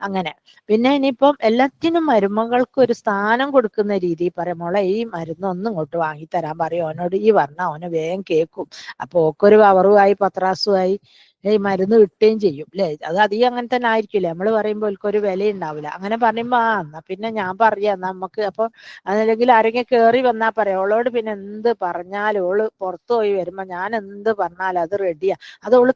അങ്ങനെ പിന്നെ ഇനിയിപ്പം എല്ലാത്തിനും മരുമകൾക്ക് ഒരു സ്ഥാനം കൊടുക്കുന്ന രീതി പറയാം. മോളെ ഈ മരുന്നൊന്നും ഇങ്ങോട്ട് വാങ്ങിത്തരാൻ പറയും അവനോട്. ഈ പറഞ്ഞാൽ അവന് വേഗം കേൾക്കും. അപ്പൊ ഓക്കൊരു കവറുമായി പത്രാസുമായി ഈ മരുന്ന് കിട്ടുകയും ചെയ്യും അല്ലെ. അത് അധികം അങ്ങനെ തന്നെ ആയിരിക്കില്ലേ. നമ്മൾ പറയുമ്പോൾ ഓൽക്കൊരു വില ഉണ്ടാവില്ല. അങ്ങനെ പറയുമ്പോ എന്നാ പിന്നെ ഞാൻ പറയാം നമുക്ക്. അപ്പൊ അതല്ലെങ്കിൽ ആരെങ്കിലും കയറി വന്നാ പറയാം ഓളോട് പിന്നെ എന്ത് പറഞ്ഞാലും ഓള് പുറത്തു പോയി വരുമ്പോ ഞാൻ എന്ത് പറഞ്ഞാലും അത് റെഡിയാ. അത് ഓള്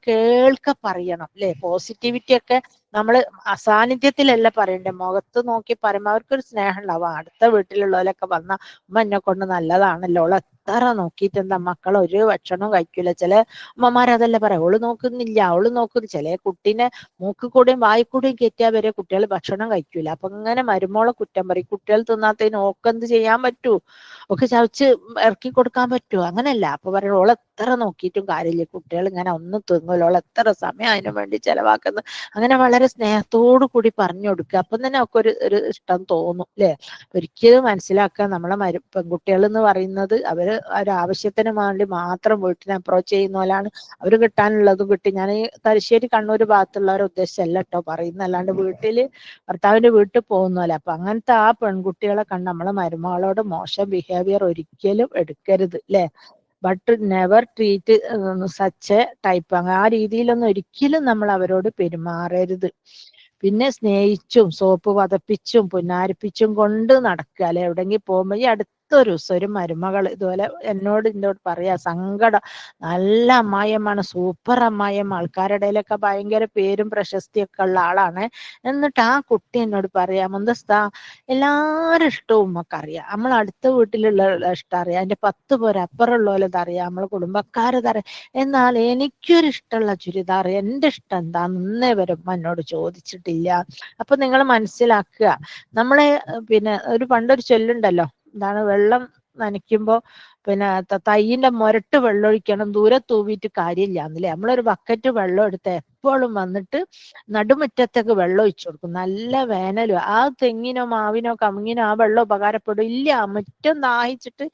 പറയണം അല്ലെ. പോസിറ്റിവിറ്റി ഒക്കെ നമ്മള് അസാന്നിധ്യത്തിലല്ല പറയണ്ടേ, മുഖത്ത് നോക്കി പറയുമ്പോ അവർക്കൊരു സ്നേഹം ഉണ്ടാവും. അടുത്ത വീട്ടിലുള്ളവരൊക്കെ വന്ന ഉമ്മ എന്നെ കൊണ്ട് നല്ലതാണല്ലോ, ഓള് എത്ര നോക്കിയിട്ട് എന്താ മക്കൾ ഒരു ഭക്ഷണവും കഴിക്കൂല. ചില ഉമ്മമാരതല്ല പറയാം, ഓള് നോക്കുന്നില്ല അവള് നോക്കുന്നു. ചില കുട്ടീനെ മൂക്ക് കൂടെയും വായിക്കൂടെയും കയറ്റിയാൽ വരെ കുട്ടികൾ ഭക്ഷണം കഴിക്കൂല. അപ്പൊ ഇങ്ങനെ മരുമോളെ കുറ്റം പറയും. കുട്ടികൾ തിന്നാത്തതിന് ഓക്കെന്ത് ചെയ്യാൻ പറ്റൂ, ഒക്കെ ചവച്ച് ഇറക്കി കൊടുക്കാൻ പറ്റുമോ? അങ്ങനെയല്ല. അപ്പൊ പറയും ഓളെ എത്ര നോക്കിയിട്ടും കാര്യമില്ല, കുട്ടികൾ ഇങ്ങനെ ഒന്നും തിന്നൂല, ഓളെ എത്ര സമയം അതിനു വേണ്ടി ചെലവാക്കുന്നത്. അങ്ങനെ വളരെ സ്നേഹത്തോടു കൂടി പറഞ്ഞു കൊടുക്കുക. അപ്പം തന്നെ ഒക്കെ ഒരു ഇഷ്ടം തോന്നും അല്ലെ. ഒരിക്കലും മനസ്സിലാക്കുക, നമ്മളെ പെൺകുട്ടികൾ എന്ന് പറയുന്നത് അവര് ഒരാവശ്യത്തിന് വേണ്ടി മാത്രം വീട്ടിനെ അപ്രോച്ച് ചെയ്യുന്നവരാണ്. അവര് കിട്ടാനുള്ളതും കിട്ടി. ഞാൻ ഈ തലശ്ശേരി കണ്ണൂർ ഭാഗത്തുള്ളവരെ ഉദ്ദേശിച്ചല്ല കേട്ടോ പറയുന്നത്, അല്ലാണ്ട് വീട്ടില് ഭർത്താവിന്റെ വീട്ടിൽ പോകുന്നല്ലേ. അപ്പൊ അങ്ങനത്തെ ആ പെൺകുട്ടികളെ കണ്ട് നമ്മളെ മരുമകളോട് മോശം ബിഹേവിയർ ഒരിക്കലും എടുക്കരുത് അല്ലെ. But never treat such A type. ആ രീതിയിലൊന്നും ഒരിക്കലും നമ്മൾ അവരോട് പെരുമാറരുത്. പിന്നെ സ്നേഹിച്ചും സോപ്പ് പതപ്പിച്ചും പുന്നാരിപ്പിച്ചും കൊണ്ട് നടക്കുക അല്ലെ. എവിടെങ്കിൽ പോകുമ്പോ ഈ അടുത്തൊരു ദിവസം ഒരു മരുമകൾ ഇതുപോലെ എന്നോട് പറയാ, സങ്കടം, നല്ല അമ്മായിയമ്മാണ്, സൂപ്പർ അമ്മായിയമ്മ, ആൾക്കാരുടെ ഇടയിലൊക്കെ ഭയങ്കര പേരും പ്രശസ്തിയൊക്കെ ഉള്ള ആളാണ്. എന്നിട്ട് ആ കുട്ടി എന്നോട് പറയാ, മുന്തസ്താ എല്ലാരും ഇഷ്ടവും ഉമ്മക്കറിയാം, നമ്മൾ അടുത്ത വീട്ടിലുള്ള ഇഷ്ടം അറിയാം, അതിന്റെ 10 പേര് അപ്പുറമുള്ളവരതറിയാം, നമ്മളെ കുടുംബക്കാരതറിയാം, എന്നാൽ എനിക്കൊരു ഇഷ്ടമുള്ള ചുരിദാർ എന്റെ ഇഷ്ടം എന്താന്ന് ഇന്നേ വരെ ഉമ്മ എന്നോട് ചോദിച്ചിട്ടില്ല. അപ്പൊ നിങ്ങൾ മനസ്സിലാക്കുക, നമ്മളെ പിന്നെ പണ്ടൊരു ചൊല്ലുണ്ടല്ലോ, എന്താണ്, വെള്ളം നനയ്ക്കുമ്പോ പിന്നെ തൈയിന്റെ മുരട്ട് വെള്ളം ഒഴിക്കണം, ദൂരെ തൂവിയിട്ട് കാര്യമില്ല എന്നല്ലേ. നമ്മളൊരു ബക്കറ്റ് വെള്ളം എടുത്ത് എപ്പോഴും വന്നിട്ട് നടുമുറ്റത്തേക്ക് വെള്ളം ഒഴിച്ചു കൊടുക്കും. നല്ല വേനലും ആ തെങ്ങിനോ മാവിനോ കമുങ്ങിനോ ആ വെള്ളം ഉപകാരപ്പെടും ഇല്ല, മുറ്റം ദാഹിച്ചിട്ട്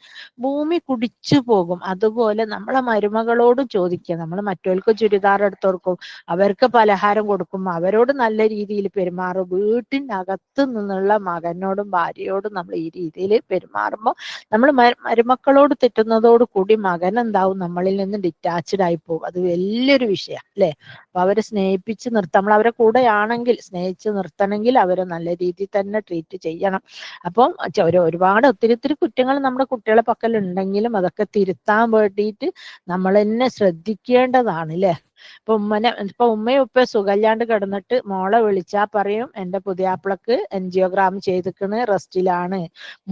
ഭൂമി കുടിച്ചു പോകും. അതുപോലെ നമ്മളെ മരുമകളോടും ചോദിക്കുക. നമ്മൾ മറ്റവർക്ക് ചുരിദാർ എടുത്തു കൊടുക്കും, അവർക്ക് പലഹാരം കൊടുക്കും, അവരോട് നല്ല രീതിയിൽ പെരുമാറും. വീട്ടിനകത്ത് നിന്നുള്ള മകനോടും ഭാര്യയോടും നമ്മൾ ഈ രീതിയിൽ പെരുമാറുമ്പോൾ നമ്മൾ മരുമക്കളോട് തെറ്റുന്നതോട് കൂടി മകൻ എന്താവും, നമ്മളിൽ നിന്ന് ഡിറ്റാച്ച്ഡ് ആയി പോകും. അത് വലിയൊരു വിഷയം അല്ലെ. അപ്പൊ അവരെ സ്നേഹിപ്പിച്ച് നിർത്താം. നമ്മൾ അവരെ കൂടെ ആണെങ്കിൽ സ്നേഹിച്ച് നിർത്തണമെങ്കിൽ അവരെ നല്ല രീതിയിൽ തന്നെ ട്രീറ്റ് ചെയ്യണം. അപ്പം ഒരുപാട് ഒത്തിരി കുറ്റങ്ങൾ നമ്മുടെ കുട്ടികളെ പക്കൽ ഉണ്ടെങ്കിലും അതൊക്കെ തിരുത്താൻ വേണ്ടിയിട്ട് നമ്മൾ തന്നെ ശ്രദ്ധിക്കേണ്ടതാണ് അല്ലെ. ഇപ്പൊ ഉമ്മയും ഉപ്പയും സുഖമില്ലാണ്ട് കിടന്നിട്ട് മോളെ വിളിച്ചാ പറയും എന്റെ പുതിയാപ്പിളക്ക് എൻജിയോഗ്രാം ചെയ്തിക്കണ്, റെസ്റ്റിലാണ്.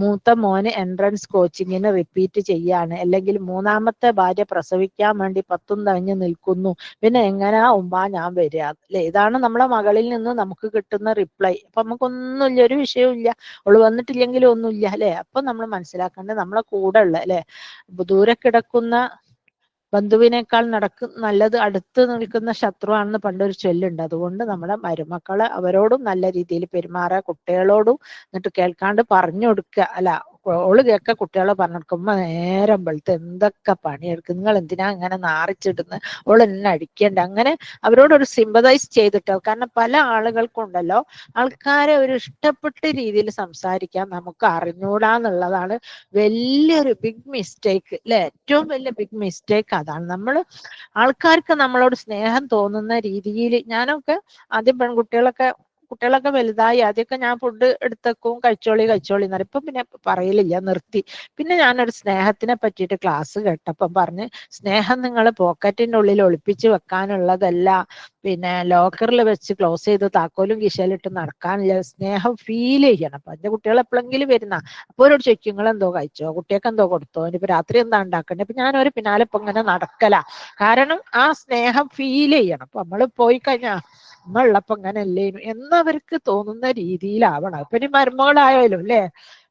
മൂത്ത മോന് എൻട്രൻസ് കോച്ചിങ്ങിന് റിപ്പീറ്റ് ചെയ്യാണ്, അല്ലെങ്കിൽ മൂന്നാമത്തെ ഭാര്യ പ്രസവിക്കാൻ വേണ്ടി 10 തഴഞ്ഞ് നിൽക്കുന്നു, പിന്നെ എങ്ങനെയാ ഉമ്മ ഞാൻ വരിക? അല്ലെ, ഇതാണ് നമ്മളെ മകളിൽ നിന്ന് നമുക്ക് കിട്ടുന്ന റിപ്ലൈ. അപ്പൊ നമുക്കൊന്നുമില്ല, ഒരു വിഷയവും ഇല്ല, അവള് വന്നിട്ടില്ലെങ്കിലും ഒന്നുമില്ല അല്ലെ. അപ്പൊ നമ്മൾ മനസ്സിലാക്കേണ്ടത് നമ്മളെ കൂടെ ഉള്ള അല്ലെ, ദൂരെ കിടക്കുന്ന ബന്ധുവിനേക്കാൾ നല്ലത് അടുത്ത് നിൽക്കുന്ന ശത്രുവാണെന്ന് പണ്ടൊരു ചൊല്ലുണ്ട്. അതുകൊണ്ട് നമ്മളെ മരുമക്കളെ അവരോടും നല്ല രീതിയിൽ പെരുമാറുക, കുട്ടികളോടും എന്നിട്ട് കേൾക്കാണ്ട് പറഞ്ഞു കൊടുക്കുക. അല്ല, ഓള് കേൾക്ക, കുട്ടികളെ പറഞ്ഞു കൊടുക്കുക, ഉമ്മ നേരം വെളുത്ത് എന്തൊക്കെ പണിയെടുക്കും, നിങ്ങൾ എന്തിനാ ഇങ്ങനെ നാറിച്ചിടുന്നത്, ഓള് എന്നെ അടിക്കേണ്ട, അങ്ങനെ അവരോടൊരു സിമ്പതൈസ് ചെയ്തിട്ടോ. കാരണം പല ആളുകൾക്കുണ്ടല്ലോ ആൾക്കാരെ ഒരു ഇഷ്ടപ്പെട്ട രീതിയിൽ സംസാരിക്കാൻ നമുക്ക് അറിഞ്ഞൂടാന്നുള്ളതാണ് വലിയൊരു ബിഗ് മിസ്റ്റേക്ക് അല്ലെ. ഏറ്റവും വലിയ ബിഗ് മിസ്റ്റേക്ക് അതാണ്. നമ്മൾ ആൾക്കാർക്ക് നമ്മളോട് സ്നേഹം തോന്നുന്ന രീതിയിൽ, ഞാനൊക്കെ ആദ്യം കുട്ടികളൊക്കെ വലുതായി, ആദ്യമൊക്കെ ഞാൻ ഫുഡ് എടുത്തേക്കും, കഴിച്ചോളി കഴിച്ചോളി എന്നറിയും. ഇപ്പൊ പിന്നെ പറയലില്ല, നിർത്തി. പിന്നെ ഞാനൊരു സ്നേഹത്തിനെ പറ്റിയിട്ട് ക്ലാസ് കേട്ടപ്പം പറഞ്ഞ്, സ്നേഹം നിങ്ങൾ പോക്കറ്റിന്റെ ഉള്ളിൽ ഒളിപ്പിച്ച് വെക്കാനുള്ളതല്ല, പിന്നെ ലോക്കറിൽ വെച്ച് ക്ലോസ് ചെയ്ത് താക്കോലും കിശയിലിട്ട് നടക്കാനില്ല, സ്നേഹം ഫീൽ ചെയ്യണം. അപ്പൊ എന്റെ കുട്ടികൾ എപ്പോഴെങ്കിലും വരുന്ന അപ്പൊ അവരോട് ചോദിക്കും, നിങ്ങൾ എന്തോ കഴിച്ചോ, കുട്ടികൾക്ക് എന്തോ കൊടുത്തോ, ഇനിയിപ്പോ രാത്രി എന്താ ഉണ്ടാക്കണ്ടേ? അപ്പൊ ഞാനൊരു പിന്നാലെ ഇപ്പൊ ഇങ്ങനെ നടക്കല. കാരണം ആ സ്നേഹം ഫീൽ ചെയ്യണം. അപ്പൊ നമ്മള് പോയി കഴിഞ്ഞാൽ നമ്മ ഉള്ളപ്പോ ഇങ്ങനെ അല്ലേനു എന്നവർക്ക് തോന്നുന്ന രീതിയിലാവണം. ഇപ്പൊ ഇനി മരുമകളായാലും അല്ലെ,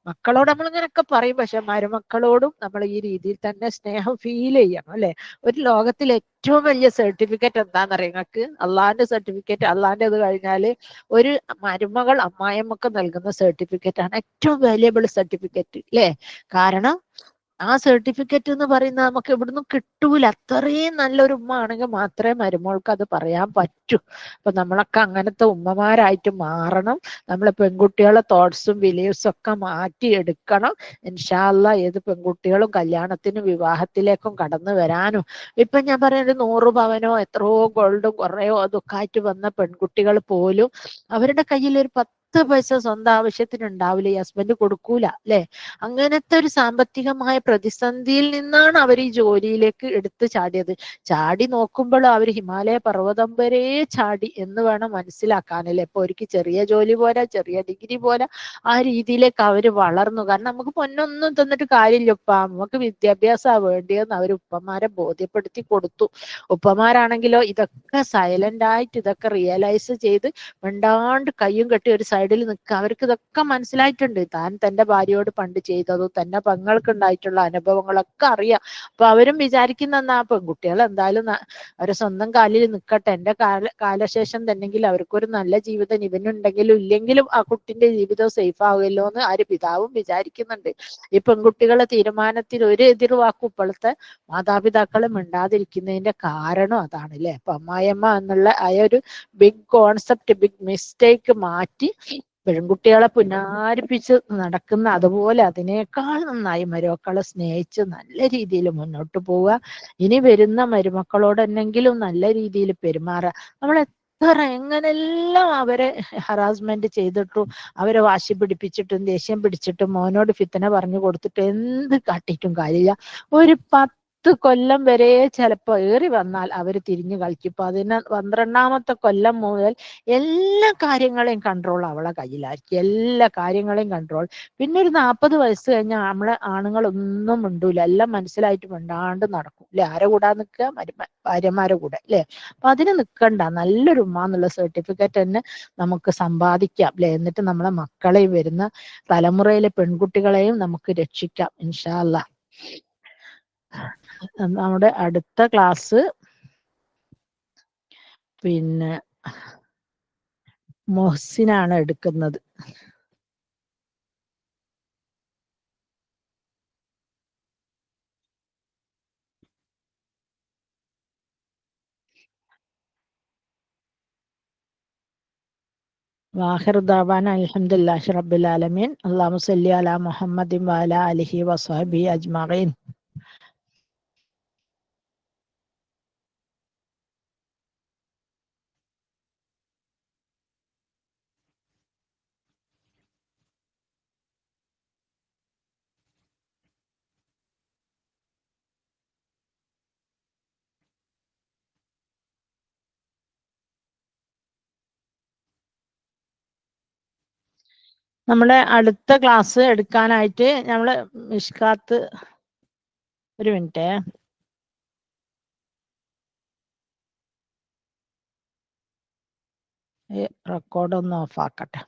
മക്കളോട് നമ്മൾ ഇങ്ങനെയൊക്കെ പറയും, പക്ഷെ മരുമക്കളോടും നമ്മൾ ഈ രീതിയിൽ തന്നെ സ്നേഹം ഫീൽ ചെയ്യണം അല്ലെ. ഒരു ലോകത്തിൽ ഏറ്റവും വലിയ സർട്ടിഫിക്കറ്റ് എന്താണെന്നറിയാം നിങ്ങൾക്ക്? അള്ളാന്റെ സർട്ടിഫിക്കറ്റ്. അള്ളാന്റെ ഇത് കഴിഞ്ഞാല് ഒരു മരുമകൾ അമ്മായിയമ്മക്ക് നൽകുന്ന സർട്ടിഫിക്കറ്റ് ആണ് ഏറ്റവും വാല്യുബിൾ സർട്ടിഫിക്കറ്റ് അല്ലെ. കാരണം ആ സർട്ടിഫിക്കറ്റ് എന്ന് പറയുന്നത് നമുക്ക് ഇവിടുന്ന് കിട്ടൂല. അത്രയും നല്ലൊരു ഉമ്മ ആണെങ്കിൽ മാത്രമേ മരുമോൾക്ക് അത് പറയാൻ പറ്റൂ. അപ്പൊ നമ്മളൊക്കെ അങ്ങനത്തെ ഉമ്മമാരായിട്ട് മാറണം. നമ്മളെ പെൺകുട്ടികളെ തോട്ട്സും ബിലീവ്സും ഒക്കെ മാറ്റിയെടുക്കണം. ഇൻഷാ അല്ലാഹ് ഏത് പെൺകുട്ടികളും കല്യാണത്തിനും വിവാഹത്തിലേക്കും കടന്നു വരാനും, ഇപ്പൊ ഞാൻ പറയുന്നത് 100 പവനോ എത്രയോ ഗോൾഡും കുറയോ അതൊക്കെ ആയിട്ട് വന്ന പെൺകുട്ടികൾ പോലും അവരുടെ കയ്യിൽ ഒരു 10 പൈസ സ്വന്തം ആവശ്യത്തിന് ഉണ്ടാവില്ല, ഈ ഹസ്ബൻഡ് കൊടുക്കൂല അല്ലെ. അങ്ങനത്തെ ഒരു സാമ്പത്തികമായ പ്രതിസന്ധിയിൽ നിന്നാണ് അവർ ഈ ജോലിയിലേക്ക് എടുത്തു ചാടിയത്. ചാടി നോക്കുമ്പോൾ അവർ ഹിമാലയ പർവ്വതം വരെ ചാടി എന്ന് വേണം മനസ്സിലാക്കാനല്ലേ. ഇപ്പൊ അവർക്ക് ചെറിയ ജോലി പോരാ, ചെറിയ ഡിഗ്രി പോരാ, ആ രീതിയിലേക്ക് അവര് വളർന്നു. കാരണം നമുക്ക് പൊന്നൊന്നും തന്നിട്ട് കാര്യമില്ല ഉപ്പ, നമുക്ക് വിദ്യാഭ്യാസമാണ് വേണ്ടിയെന്ന് അവർ ഉപ്പമാരെ ബോധ്യപ്പെടുത്തി കൊടുത്തു. ഉപ്പമാരാണെങ്കിലോ ഇതൊക്കെ സൈലന്റ് ആയിട്ട് ഇതൊക്കെ റിയലൈസ് ചെയ്ത് മിണ്ടാണ്ട് കയ്യും കെട്ടി ഒരു സൈഡിൽ നിൽക്കുക. അവർക്ക് ഇതൊക്കെ മനസ്സിലായിട്ടുണ്ട്. താൻ തന്റെ ഭാര്യയോട് പണ്ട് ചെയ്തതും തന്റെ പെങ്ങൾക്ക് ഉണ്ടായിട്ടുള്ള അനുഭവങ്ങളൊക്കെ അറിയാം. അപ്പൊ അവരും വിചാരിക്കുന്ന പെൺകുട്ടികൾ എന്തായാലും അവരെ സ്വന്തം കാലിൽ നിൽക്കട്ടെ, എന്റെ കാലശേഷം തന്നെങ്കിൽ അവർക്കൊരു നല്ല ജീവിതം ഇവനുണ്ടെങ്കിലും ഇല്ലെങ്കിലും ആ കുട്ടിന്റെ ജീവിതം സേഫ് ആവുമല്ലോ എന്ന് ആര് പിതാവും വിചാരിക്കുന്നുണ്ട്. ഈ പെൺകുട്ടികളെ തീരുമാനത്തിൽ ഒരു എതിർവാക്കും ഇപ്പോഴത്തെ മാതാപിതാക്കളെ മിണ്ടാതിരിക്കുന്നതിന്റെ കാരണം അതാണ് അല്ലെ. അപ്പൊ അമ്മായിയമ്മ എന്നുള്ള ആ ഒരു ബിഗ് കോൺസെപ്റ്റ്, ബിഗ് മിസ്റ്റേക്ക് മാറ്റി പെൺകുട്ടികളെ പുന്നാരിപ്പിച്ച് നടക്കുന്ന, അതുപോലെ അതിനേക്കാൾ നന്നായി മരുമക്കളെ സ്നേഹിച്ച് നല്ല രീതിയിൽ മുന്നോട്ട് പോവുക. ഇനി വരുന്ന മരുമക്കളോടെന്നെങ്കിലും നല്ല രീതിയിൽ പെരുമാറുക. നമ്മൾ എത്ര എങ്ങനെല്ലാം അവരെ ഹറാസ്മെന്റ് ചെയ്തിട്ടും അവരെ വാശി പിടിപ്പിച്ചിട്ടും ദേഷ്യം പിടിച്ചിട്ടും മോനോട് ഫിത്തന പറഞ്ഞു കൊടുത്തിട്ടും എന്ത് കാട്ടിയിട്ടും കാര്യമില്ല. ഒരു 10 കൊല്ലം വരെ ചിലപ്പോ ഏറി വന്നാൽ അവർ തിരിഞ്ഞു കളിക്കും. 12ാമത്തെ കൊല്ലം മുതൽ എല്ലാ കാര്യങ്ങളെയും കൺട്രോൾ അവളെ കയ്യിലായിരിക്കും, എല്ലാ കാര്യങ്ങളെയും കൺട്രോൾ. പിന്നെ ഒരു 40 വയസ്സ് കഴിഞ്ഞാൽ നമ്മളെ ആണുങ്ങളൊന്നും മിണ്ടൂല, എല്ലാം മനസ്സിലായിട്ട് മിണ്ടാണ്ട് നടക്കും അല്ലെ. ആരെ കൂടാ നിൽക്കുക? ഭാര്യമാരെ കൂടെ അല്ലെ. അപ്പൊ അതിന് നിൽക്കണ്ട, നല്ലൊരു ഉമ്മ എന്നുള്ള സർട്ടിഫിക്കറ്റ് തന്നെ നമുക്ക് സമ്പാദിക്കാം അല്ലെ. എന്നിട്ട് നമ്മളെ മക്കളെയും വരുന്ന തലമുറയിലെ പെൺകുട്ടികളെയും നമുക്ക് രക്ഷിക്കാം ഇൻഷാ അല്ലാഹ്. നമ്മുടെ അടുത്ത ക്ലാസ് പിന്നെ മൊഹ്സിനാണ് എടുക്കുന്നത്. വാഹിർ ദഅവാന അൽഹംദുലില്ലാഹി റബ്ബിൽ ആലമീൻ. അല്ലാഹുമ്മ സ്വല്ലി അലാ മുഹമ്മദിൻ വഅലാ ആലിഹി വസ്വഹ്ബിഹി അജ്മഈൻ. നമ്മുടെ അടുത്ത ക്ലാസ് എടുക്കാനായിട്ട് നമ്മള് മിഷ്കാത്ത്, ഒരു മിനിറ്റ്, റെക്കോർഡ് ഒന്ന് ഓഫ് ആക്കട്ടെ.